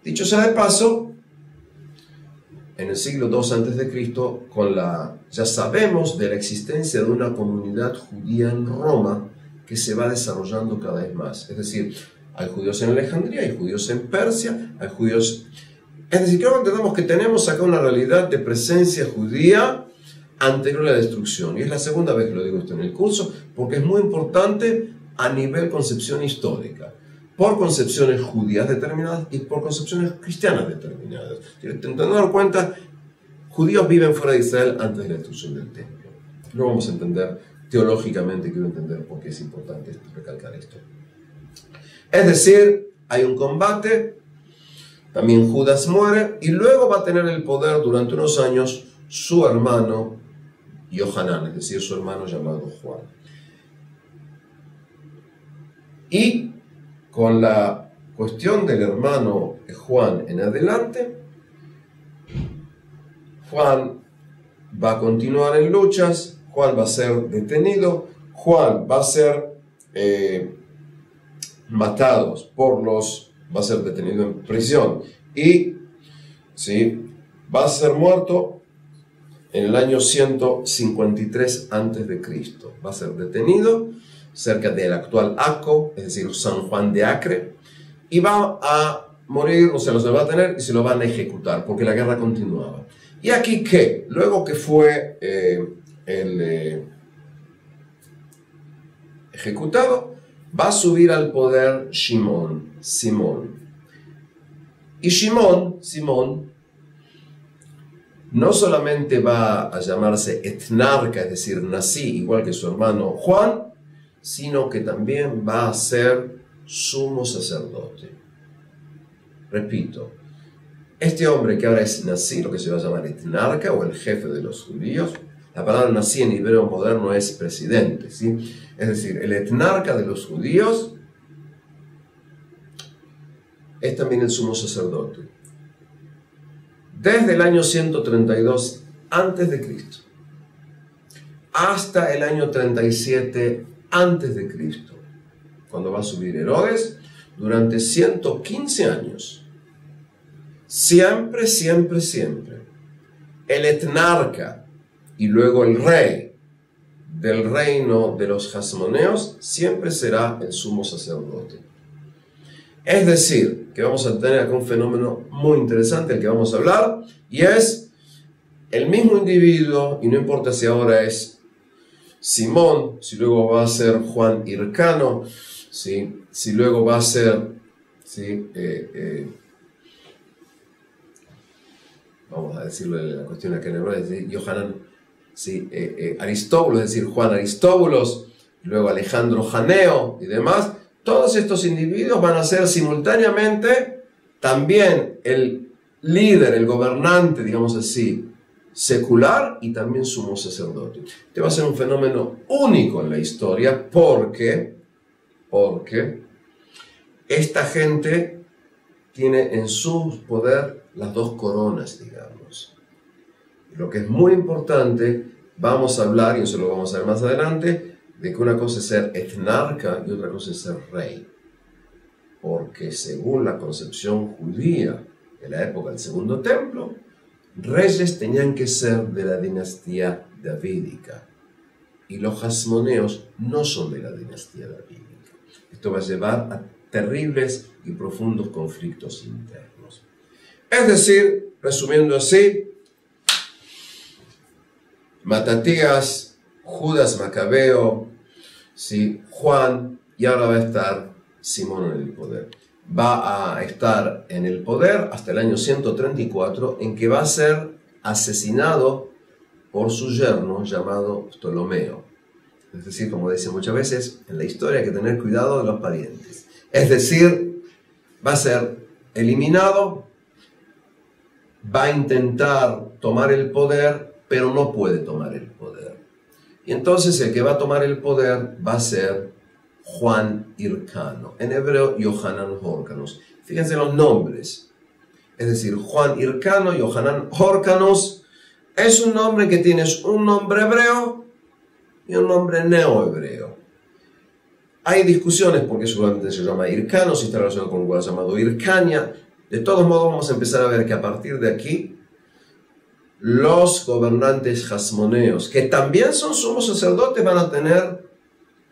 Speaker 1: Dicho sea de paso, en el siglo II a.C., ya sabemos de la existencia de una comunidad judía en Roma que se va desarrollando cada vez más. Es decir, hay judíos en Alejandría, hay judíos en Persia, hay judíos... Es decir, creo que entendemos que tenemos acá una realidad de presencia judía anterior a la destrucción. Y es la segunda vez que lo digo esto en el curso, porque es muy importante a nivel concepción histórica, por concepciones judías determinadas y por concepciones cristianas determinadas. Intentando dar cuenta, judíos viven fuera de Israel antes de la destrucción del templo. Lo vamos a entender teológicamente, quiero entender por qué es importante recalcar esto. Es decir, hay un combate, también Judas muere, y luego va a tener el poder durante unos años su hermano Yohanan, es decir, su hermano llamado Juan. Y con la cuestión del hermano Juan en adelante, Juan va a continuar en luchas, Juan va a ser detenido, Juan va a ser va a ser detenido en prisión y ¿sí? va a ser muerto en el año 153 a.C. Va a ser detenido cerca del actual Acre, es decir, San Juan de Acre, y va a morir, o sea, lo se va a tener y se lo van a ejecutar, porque la guerra continuaba. Y aquí que, luego que fue ejecutado, va a subir al poder Simón. Y Simón, no solamente va a llamarse etnarca, es decir, nací igual que su hermano Juan, sino que también va a ser sumo sacerdote. Repito, este hombre que ahora es Nasi, lo que se va a llamar etnarca o el jefe de los judíos, la palabra Nasi en hebreo moderno es presidente, ¿sí? Es decir, el etnarca de los judíos es también el sumo sacerdote. Desde el año 132 antes de Cristo hasta el año 37 antes de Cristo, cuando va a subir Herodes, durante 115 años, siempre, el etnarca y luego el rey del reino de los hasmoneos siempre será el sumo sacerdote. Es decir, que vamos a tener acá un fenómeno muy interesante del que vamos a hablar, y es el mismo individuo, y no importa si ahora es Simón, si luego va a ser Juan Hircano, ¿sí? Si luego va a ser, ¿sí? Vamos a decirlo en la cuestión acá en hebreo, es decir, Yohanan, ¿sí? Aristóbulo, es decir, Juan Aristóbulos, luego Alejandro Janeo y demás. Todos estos individuos van a ser simultáneamente también el líder, el gobernante, digamos así, secular y también sumo sacerdote. Este va a ser un fenómeno único en la historia porque esta gente tiene en su poder las dos coronas, digamos. Lo que es muy importante, vamos a hablar, y eso lo vamos a ver más adelante, de que una cosa es ser etnarca y otra cosa es ser rey. Porque según la concepción judía de la época del Segundo Templo, reyes tenían que ser de la dinastía davídica. Y los hasmoneos no son de la dinastía davídica. Esto va a llevar a terribles y profundos conflictos internos. Es decir, resumiendo así, Matatías, Judas Macabeo, ¿sí? Juan, y ahora va a estar Simón en el poder. Va a estar en el poder hasta el año 134, en que va a ser asesinado por su yerno llamado Ptolomeo. Es decir, como dicen muchas veces, en la historia hay que tener cuidado de los parientes. Es decir, va a ser eliminado, va a intentar tomar el poder, pero no puede tomar el poder. Y entonces el que va a tomar el poder va a ser Juan Hircano, en hebreo Yohanan Hórcanos. Fíjense los nombres. Es decir, Juan Hircano, Yohanan Hórcanos, es un nombre que tiene un nombre hebreo y un nombre neohebreo. Hay discusiones porque seguramente se llama Hircano, si está relacionado con un lugar llamado Hircania. De todos modos vamos a empezar a ver que a partir de aquí los gobernantes hasmoneos, que también son sumos sacerdotes, van a tener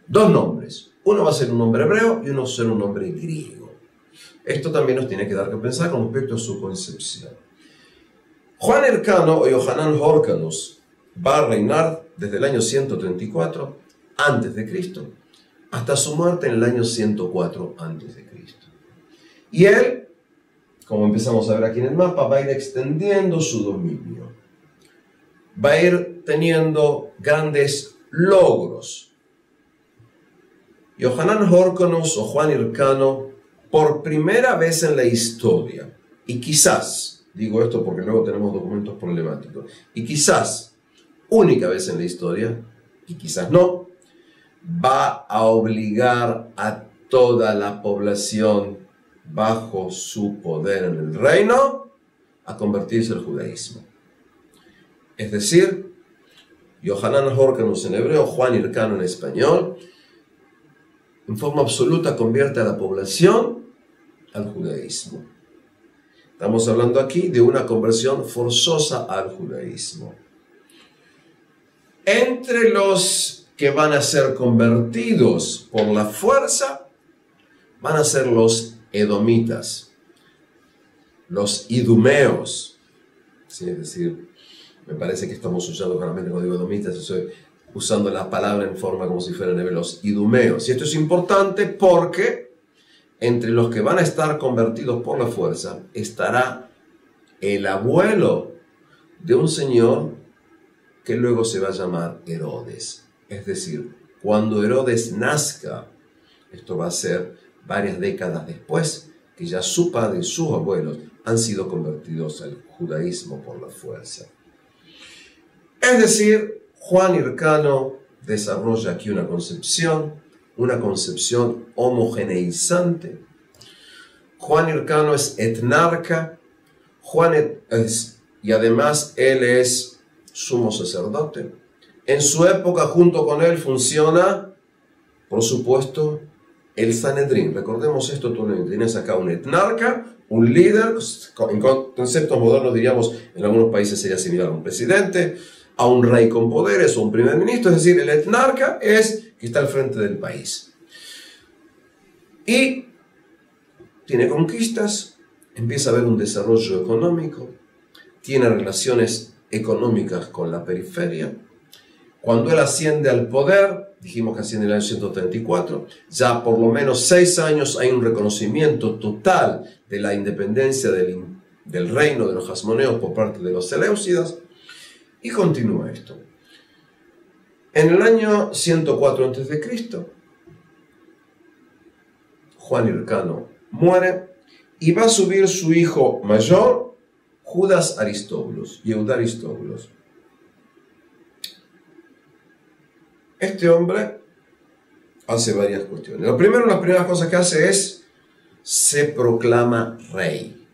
Speaker 1: dos nombres. Uno va a ser un nombre hebreo y uno va a ser un nombre griego. Esto también nos tiene que dar que pensar con respecto a su concepción. Juan Hircano o Yohanan Hórcanos va a reinar desde el año 134 a.C. hasta su muerte en el año 104 a.C. Y él, como empezamos a ver aquí en el mapa, va a ir extendiendo su dominio. Va a ir teniendo grandes logros. Yohanan Hórcanos o Juan Hircano, por primera vez en la historia, y quizás, digo esto porque luego tenemos documentos problemáticos, y quizás única vez en la historia, y quizás no, va a obligar a toda la población bajo su poder en el reino a convertirse al judaísmo. Es decir, Yohanan Hórcanos en hebreo, Juan Hircano en español, en forma absoluta convierte a la población al judaísmo. Estamos hablando aquí de una conversión forzosa al judaísmo. Entre los que van a ser convertidos por la fuerza, van a ser los edomitas, los idumeos. ¿Sí? Es decir, me parece que estamos usando claramente cuando digo edomitas, estoy usando la palabra en forma como si fueran los idumeos. Y esto es importante porque entre los que van a estar convertidos por la fuerza estará el abuelo de un señor que luego se va a llamar Herodes. Es decir, cuando Herodes nazca. Esto va a ser varias décadas después, que ya su padre y sus abuelos han sido convertidos al judaísmo por la fuerza. Es decir, Juan Hircano desarrolla aquí una concepción homogeneizante. Juan Hircano es etnarca, y además él es sumo sacerdote. En su época, junto con él, funciona, por supuesto, el Sanedrín. Recordemos esto, tú tienes acá un etnarca, un líder, en conceptos modernos diríamos, en algunos países sería similar a un presidente, a un rey con poderes o un primer ministro, es decir, el etnarca es que está al frente del país. Y tiene conquistas, empieza a haber un desarrollo económico, tiene relaciones económicas con la periferia. Cuando él asciende al poder, dijimos que asciende en el año 134, ya por lo menos 6 años hay un reconocimiento total de la independencia del reino de los Hasmoneos por parte de los Seleucidas, y continúa esto. En el año 104 a.C., Juan Hircano muere y va a subir su hijo mayor, Judas Aristóbulos, Yehudá Aristóbulos. Este hombre hace varias cuestiones. Las primeras cosas que hace es, se proclama rey,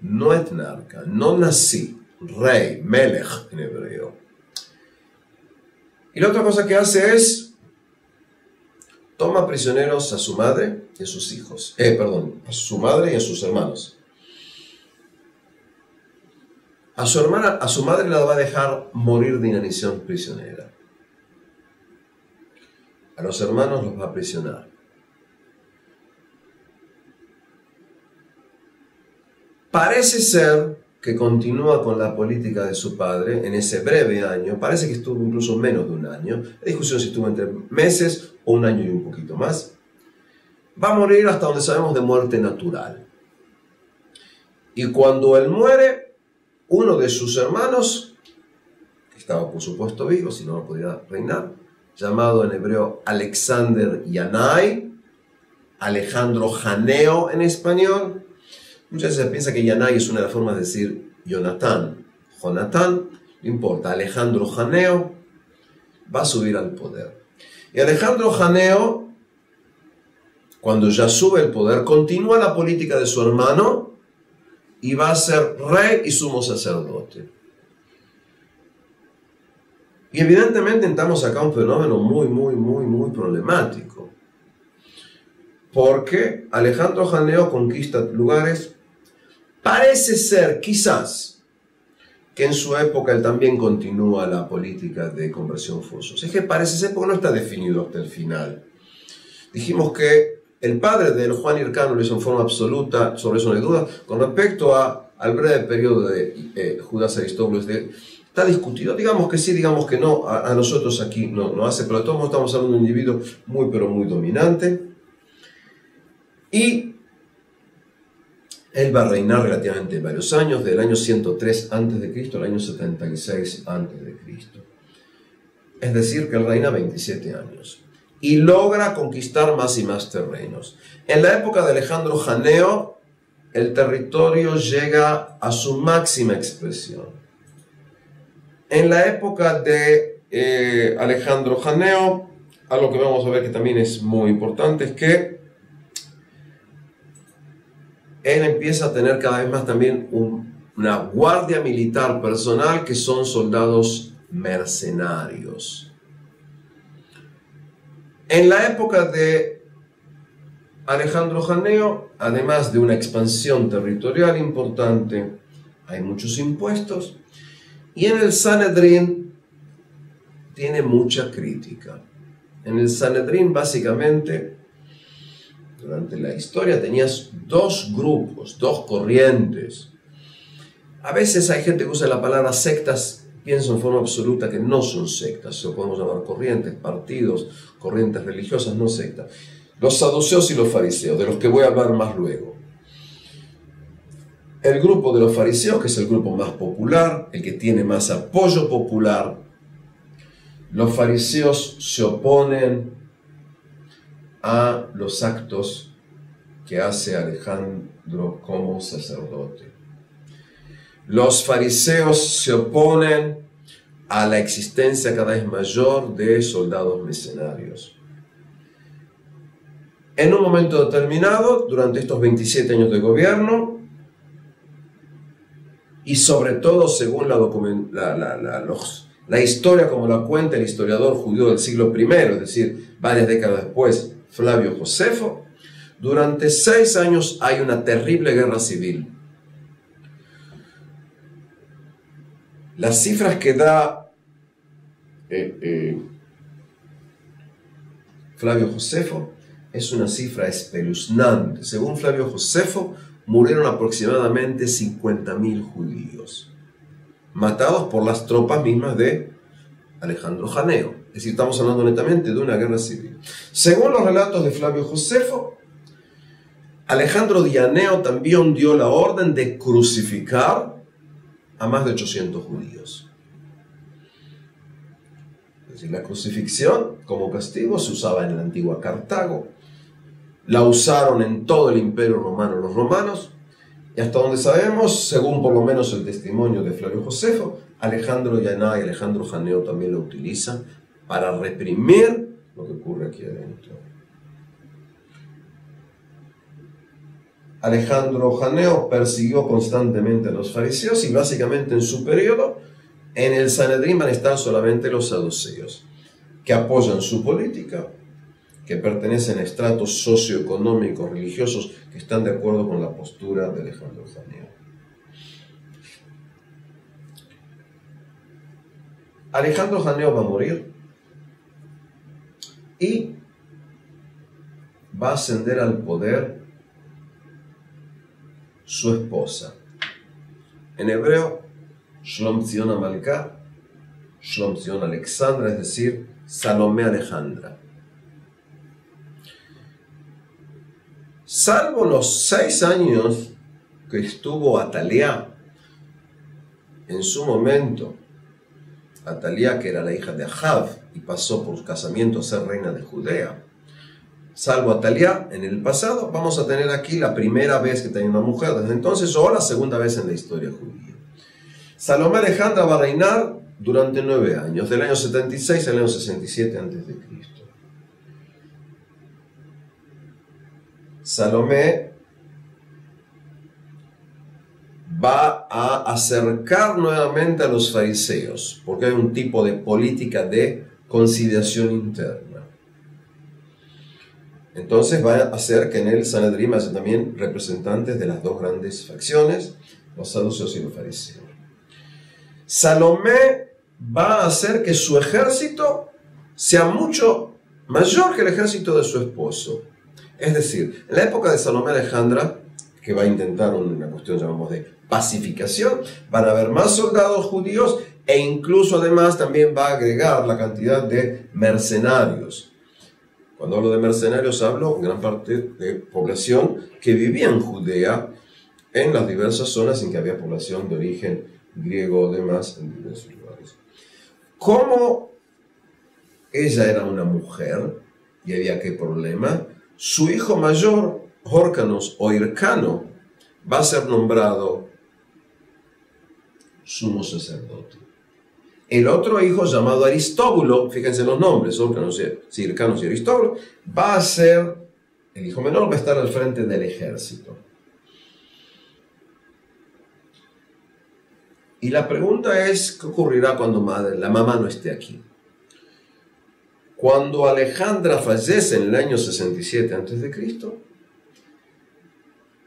Speaker 1: no etnarca, no nací, rey, melech en hebreo. Y la otra cosa que hace es, toma prisioneros a su madre y a sus hijos, a su madre y a sus hermanos. A su madre la va a dejar morir de inanición prisionera. A los hermanos los va a aprisionar. Parece ser que continúa con la política de su padre en ese breve año. Parece que estuvo incluso menos de un año. La discusión si estuvo entre meses o un año y un poquito más. Va a morir hasta donde sabemos de muerte natural. Y cuando él muere, uno de sus hermanos, que estaba por supuesto vivo, si no podía reinar, llamado en hebreo Alexander Yanai, Alejandro Janeo en español. Muchas veces se piensa que Yanai es una de las formas de decir Jonatán, no importa, Alejandro Janeo va a subir al poder. Y Alejandro Janeo, cuando ya sube el poder, continúa la política de su hermano y va a ser rey y sumo sacerdote. Y evidentemente entramos acá a un fenómeno muy problemático. Porque Alejandro Janeo conquista lugares. Parece ser, quizás, que en su época él también continúa la política de conversión forzosa. Es que parece ser porque no está definido hasta el final. Dijimos que el padre de Juan Hircano lo hizo en forma absoluta, sobre eso no hay duda. Con respecto al breve periodo de Judas Aristóbulos, está discutido, digamos que sí, digamos que no, a nosotros aquí no hace, pero de todos modos estamos hablando de un individuo muy dominante. Y él va a reinar relativamente varios años, del año 103 a.C. al año 76 a.C. Es decir, que él reina 27 años. Y logra conquistar más y más terrenos. En la época de Alejandro Janeo, el territorio llega a su máxima expresión. En la época de Alejandro Janeo, algo que vamos a ver que también es muy importante es que él empieza a tener cada vez más también una guardia militar personal que son soldados mercenarios. En la época de Alejandro Janeo, además de una expansión territorial importante, hay muchos impuestos. Y en el Sanedrín tiene mucha crítica. En el Sanedrín, básicamente, durante la historia tenías dos grupos, dos corrientes. A veces hay gente que usa la palabra sectas, pienso en forma absoluta que no son sectas, se lo podemos llamar corrientes, partidos, corrientes religiosas, no sectas. Los saduceos y los fariseos, de los que voy a hablar más luego. El grupo de los fariseos, que es el grupo más popular, el que tiene más apoyo popular, Los fariseos se oponen a los actos que hace Alejandro como sacerdote. Los fariseos se oponen a la existencia cada vez mayor de soldados mercenarios. En un momento determinado, durante estos 27 años de gobierno, y sobre todo según la historia como la cuenta el historiador judío del siglo I, es decir, varias décadas después, Flavio Josefo, durante 6 años hay una terrible guerra civil. Las cifras que da Flavio Josefo es una cifra espeluznante. Según Flavio Josefo, murieron aproximadamente 50.000 judíos, matados por las tropas mismas de Alejandro Janeo. Es decir, estamos hablando netamente de una guerra civil. Según los relatos de Flavio Josefo, Alejandro Janeo también dio la orden de crucificar a más de 800 judíos. Es decir, la crucifixión como castigo se usaba en la antigua Cartago, la usaron en todo el Imperio Romano los romanos, y hasta donde sabemos, según por lo menos el testimonio de Flavio Josefo, Alejandro Janeo y Alejandro Janeo también lo utilizan para reprimir lo que ocurre aquí adentro. Alejandro Janeo persiguió constantemente a los fariseos y básicamente en su periodo, en el Sanedrín van a estar solamente los saduceos, que apoyan su política, que pertenecen a estratos socioeconómicos, religiosos, que están de acuerdo con la postura de Alejandro Janeo. Alejandro Janeo va a morir y va a ascender al poder su esposa. En hebreo, Shlom Zion Amalcá, Shlom Zion Alexandra, es decir, Salomé Alejandra. Salvo los 6 años que estuvo Atalía, en su momento, Atalía, que era la hija de Ahab y pasó por casamiento a ser reina de Judea, salvo Atalía, en el pasado, vamos a tener aquí la primera vez que tenía una mujer desde entonces, o la segunda vez en la historia judía. Salomé Alejandra va a reinar durante 9 años, del año 76 al año 67 a.C. Salomé va a acercar nuevamente a los fariseos, porque hay un tipo de política de conciliación interna. Entonces va a hacer que en el Sanedrín haya también representantes de las dos grandes facciones, los saduceos y los fariseos. Salomé va a hacer que su ejército sea mucho mayor que el ejército de su esposo. Es decir, en la época de Salomé Alejandra, que va a intentar una cuestión, llamamos, de pacificación, van a haber más soldados judíos e incluso además también va a agregar la cantidad de mercenarios. Cuando hablo de mercenarios hablo en gran parte de población que vivía en Judea, en las diversas zonas en que había población de origen griego o demás en diversos lugares. Como ella era una mujer y había qué problema, su hijo mayor, Hórcanos o Hircano, va a ser nombrado sumo sacerdote. El otro hijo, llamado Aristóbulo, fíjense los nombres, Hórcanos, Hircanos y Aristóbulo, va a ser, el hijo menor va a estar al frente del ejército. Y la pregunta es, ¿qué ocurrirá cuando la mamá no esté aquí? Cuando Alejandra fallece en el año 67 a.C.,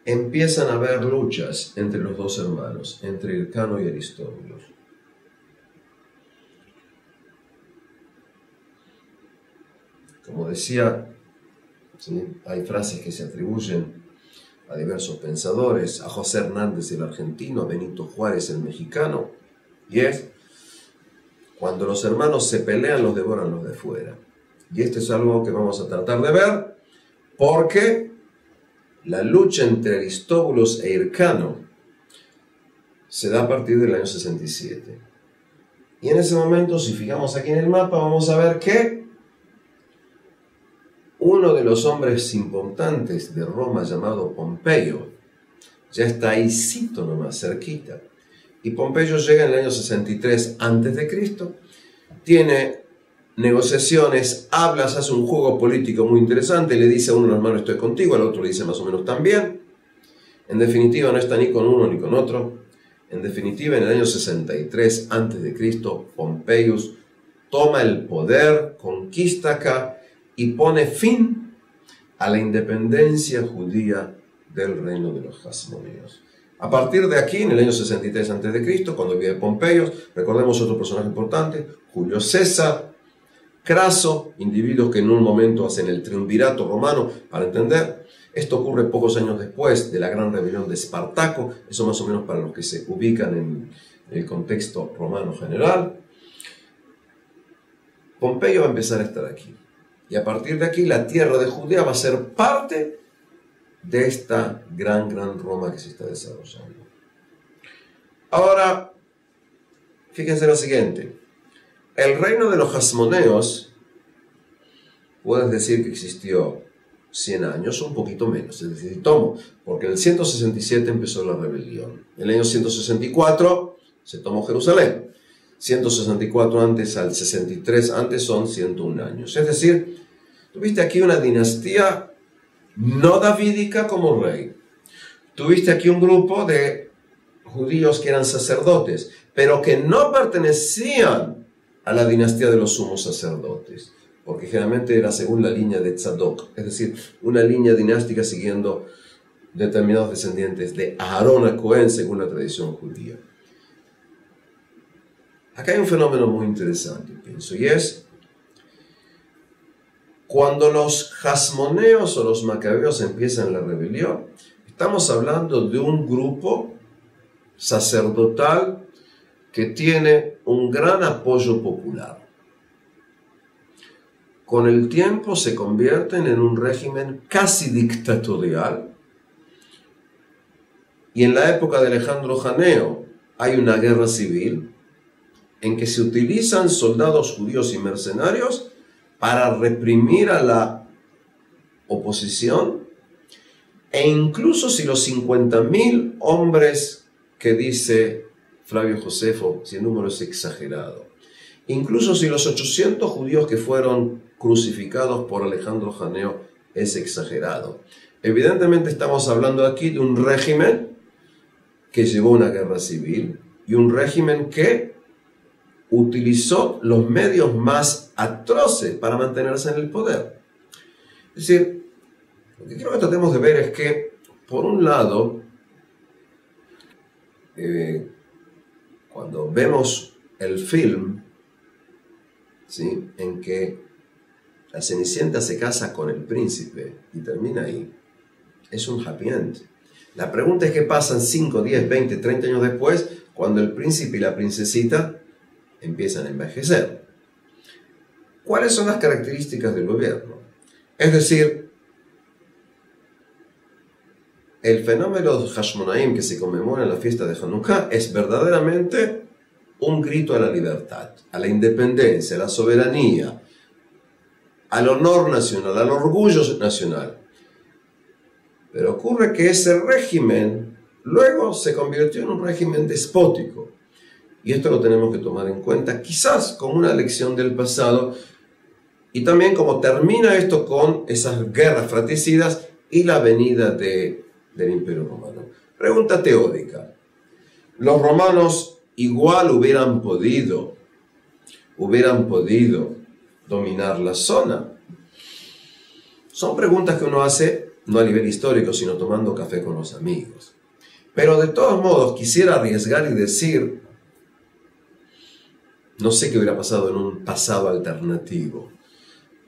Speaker 1: empiezan a haber luchas entre los dos hermanos, entre Hircano y Aristóbulo. Como decía, ¿sí?, hay frases que se atribuyen a diversos pensadores, a José Hernández el argentino, a Benito Juárez el mexicano, y es: cuando los hermanos se pelean, los devoran los de fuera. Y esto es algo que vamos a tratar de ver, porque la lucha entre Aristóbulos e Hircano se da a partir del año 67. Y en ese momento, si fijamos aquí en el mapa, vamos a ver que uno de los hombres importantes de Roma, llamado Pompeyo, ya está ahí, cito nomás, cerquita. Y Pompeyo llega en el año 63 a.C., tiene negociaciones, habla, hace un juego político muy interesante, le dice a uno, hermano, estoy contigo, al otro le dice más o menos también. En definitiva, no está ni con uno ni con otro. En definitiva, en el año 63 a.C., Pompeius toma el poder, conquista acá y pone fin a la independencia judía del reino de los Hasmoneos. A partir de aquí, en el año 63 a.C., cuando vive Pompeius, recordemos otro personaje importante, Julio César, Craso, individuos que en un momento hacen el triunvirato romano, para entender. Esto ocurre pocos años después de la gran rebelión de Espartaco, eso más o menos para los que se ubican en el contexto romano general. Pompeyo va a empezar a estar aquí. Y a partir de aquí la tierra de Judea va a ser parte de esta gran Roma que se está desarrollando. Ahora, fíjense lo siguiente. El reino de los Hasmoneos, puedes decir que existió 100 años o un poquito menos, es decir, tomo, porque en el 167 empezó la rebelión. En el año 164 se tomó Jerusalén. 164 antes al 63 antes son 101 años. Es decir, tuviste aquí una dinastía no davídica como rey. Tuviste aquí un grupo de judíos que eran sacerdotes, pero que no pertenecían a la dinastía de los sumos sacerdotes, porque generalmente era según la línea de Tzadok, es decir, una línea dinástica siguiendo determinados descendientes de Aarón a Cohen según la tradición judía. Acá hay un fenómeno muy interesante, pienso, y es cuando los Hasmoneos o los Macabeos empiezan la rebelión, estamos hablando de un grupo sacerdotal que tiene un gran apoyo popular. Con el tiempo se convierten en un régimen casi dictatorial, y en la época de Alejandro Janeo hay una guerra civil en que se utilizan soldados judíos y mercenarios para reprimir a la oposición, e incluso si los 50.000 hombres que dice Flavio Josefo, si el número es exagerado, incluso si los 800 judíos que fueron crucificados por Alejandro Janeo es exagerado. Evidentemente estamos hablando aquí de un régimen que llevó una guerra civil y un régimen que utilizó los medios más atroces para mantenerse en el poder. Es decir, lo que quiero que tratemos de ver es que, por un lado, cuando vemos el film, ¿sí?, en que la Cenicienta se casa con el príncipe y termina ahí, es un happy end. La pregunta es qué pasan 5, 10, 20, 30 años después, cuando el príncipe y la princesita empiezan a envejecer. ¿Cuáles son las características del gobierno? Es decir, el fenómeno de Hashmonaim que se conmemora en la fiesta de Hanukkah es verdaderamente un grito a la libertad, a la independencia, a la soberanía, al honor nacional, al orgullo nacional. Pero ocurre que ese régimen luego se convirtió en un régimen despótico. Y esto lo tenemos que tomar en cuenta, quizás como una lección del pasado, y también como termina esto con esas guerras fratricidas y la venida del Imperio Romano. Pregunta teórica. ¿Los romanos igual hubieran podido dominar la zona? Son preguntas que uno hace no a nivel histórico, sino tomando café con los amigos. Pero de todos modos quisiera arriesgar y decir, no sé qué hubiera pasado en un pasado alternativo,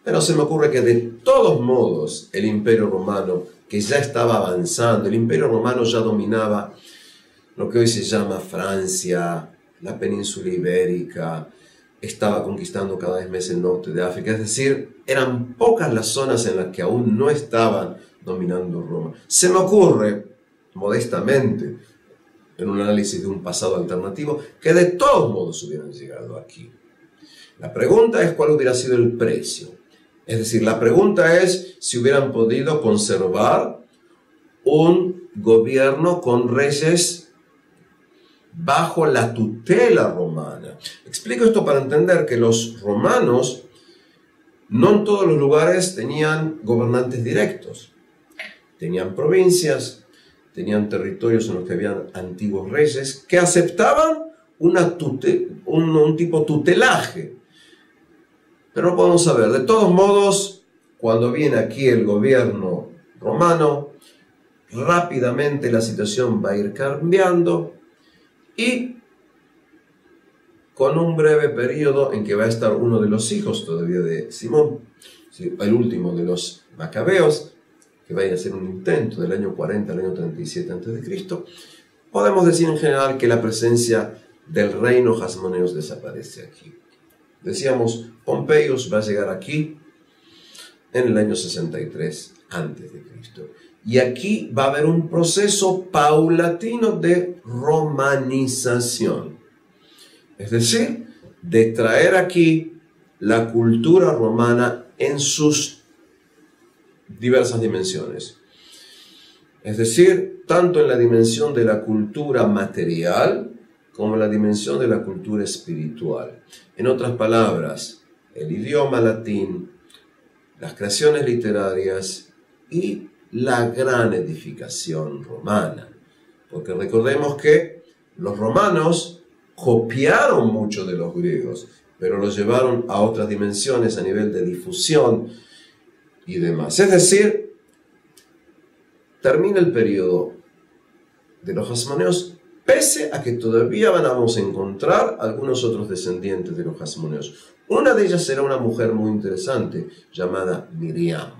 Speaker 1: pero se me ocurre que de todos modos el Imperio Romano, que ya estaba avanzando, el Imperio Romano ya dominaba lo que hoy se llama Francia, la península ibérica, estaba conquistando cada vez más el norte de África, es decir, eran pocas las zonas en las que aún no estaban dominando Roma. Se me ocurre, modestamente, en un análisis de un pasado alternativo, que de todos modos hubieran llegado aquí. La pregunta es cuál hubiera sido el precio. Es decir, la pregunta es si hubieran podido conservar un gobierno con reyes bajo la tutela romana. Explico esto para entender que los romanos no en todos los lugares tenían gobernantes directos. Tenían provincias, tenían territorios en los que habían antiguos reyes que aceptaban un tipo tutelaje. Pero no podemos saber. De todos modos, cuando viene aquí el gobierno romano, rápidamente la situación va a ir cambiando y con un breve periodo en que va a estar uno de los hijos todavía de Simón, el último de los macabeos, que vaya a hacer un intento del año 40 al año 37 a.C., podemos decir en general que la presencia del reino Hasmoneos desaparece aquí. Decíamos, Pompeius va a llegar aquí en el año 63 a.C. Y aquí va a haber un proceso paulatino de romanización. Es decir, de traer aquí la cultura romana en sus diversas dimensiones. Es decir, tanto en la dimensión de la cultura material como en la dimensión de la cultura espiritual. En otras palabras, el idioma latín, las creaciones literarias y la gran edificación romana. Porque recordemos que los romanos copiaron mucho de los griegos, pero lo llevaron a otras dimensiones a nivel de difusión y demás. Es decir, termina el periodo de los Hasmoneos, pese a que todavía vamos a encontrar algunos otros descendientes de los Hasmoneos. Una de ellas será una mujer muy interesante llamada Miriam,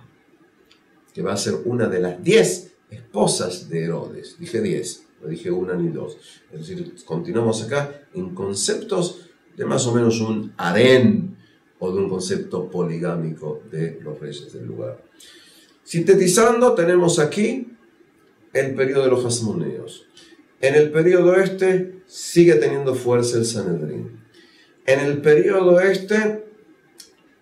Speaker 1: que va a ser una de las 10 esposas de Herodes. Dije 10, no dije una ni dos. Es decir, continuamos acá en conceptos de más o menos un harén o de un concepto poligámico de los reyes del lugar. Sintetizando, tenemos aquí el periodo de los Hasmoneos. En el periodo este sigue teniendo fuerza el Sanedrín. En el periodo este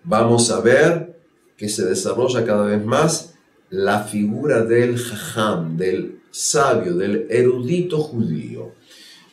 Speaker 1: vamos a ver que se desarrolla cada vez más la figura del jajam, del sabio, del erudito judío.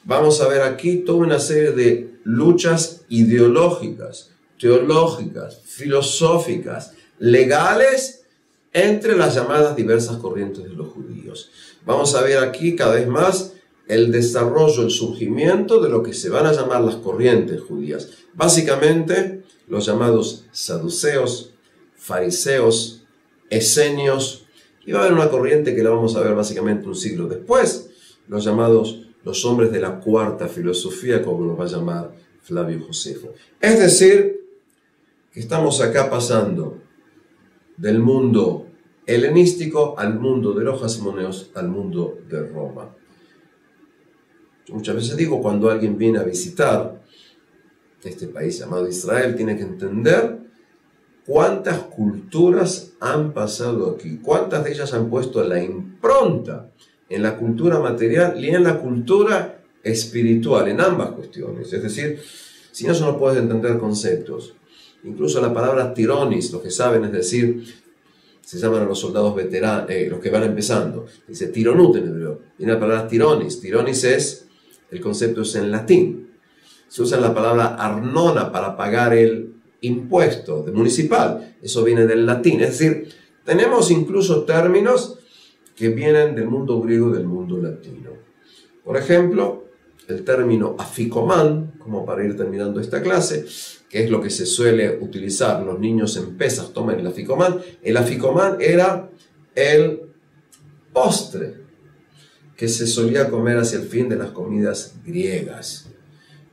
Speaker 1: Vamos a ver aquí toda una serie de luchas ideológicas, teológicas, filosóficas, legales entre las llamadas diversas corrientes de los judíos. Vamos a ver aquí cada vez más el desarrollo, el surgimiento de lo que se van a llamar las corrientes judías. Básicamente, los llamados saduceos, fariseos, esenios, y va a haber una corriente que la vamos a ver básicamente un siglo después, los llamados los hombres de la cuarta filosofía, como los va a llamar Flavio Josefo. Es decir, que estamos acá pasando del mundo helenístico al mundo de los Hasmoneos, al mundo de Roma. Yo muchas veces digo, cuando alguien viene a visitar este país llamado Israel, tiene que entender cuántas culturas han pasado aquí, cuántas de ellas han puesto la impronta en la cultura material y en la cultura espiritual, en ambas cuestiones. Es decir, si no, no puedes entender conceptos. Incluso la palabra tironis, los que saben, es decir, se llaman a los soldados veteranos, los que van empezando. Dice tironut en hebreo. Viene la palabra tironis. Tironis es, el concepto es en latín. Se usa la palabra arnona para pagar el impuesto municipal. Eso viene del latín. Es decir, tenemos incluso términos que vienen del mundo griego y del mundo latino. Por ejemplo, el término aficomán, como para ir terminando esta clase, que es lo que se suele utilizar, los niños en Pesaj toman el aficomán. El aficomán era el postre que se solía comer hacia el fin de las comidas griegas.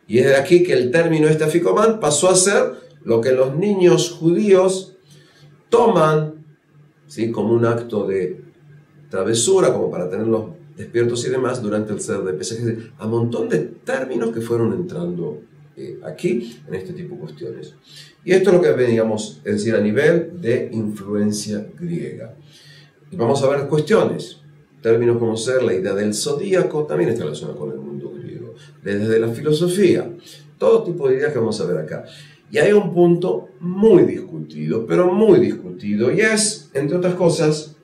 Speaker 1: Y es de aquí que el término este aficomán pasó a ser lo que los niños judíos toman, ¿sí?, como un acto de travesura, como para tenerlos despiertos y demás durante el ser de Pesaj. A un montón de términos que fueron entrando aquí en este tipo de cuestiones. Y esto es lo que veníamos, es decir, a nivel de influencia griega. Y vamos a ver cuestiones. términos como ser la idea del zodíaco también está relacionada con el mundo griego, desde la filosofía, todo tipo de ideas que vamos a ver acá. Y hay un punto muy discutido, pero muy discutido, y es, entre otras cosas,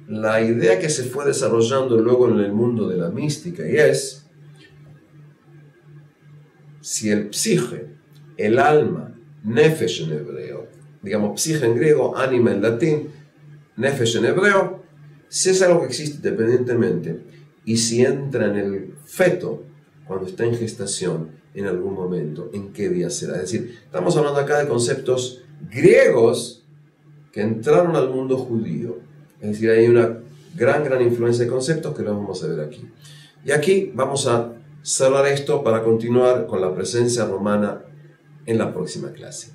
Speaker 1: la idea que se fue desarrollando luego en el mundo de la mística, y es si el psique, el alma, nefesh en hebreo, digamos psique en griego, ánima en latín, nefesh en hebreo, si es algo que existe independientemente, y si entra en el feto cuando está en gestación en algún momento, ¿en qué día será? Es decir, estamos hablando acá de conceptos griegos que entraron al mundo judío. Es decir, hay una gran influencia de conceptos que lo vamos a ver aquí. Y aquí vamos a cerrar esto para continuar con la presencia romana en la próxima clase.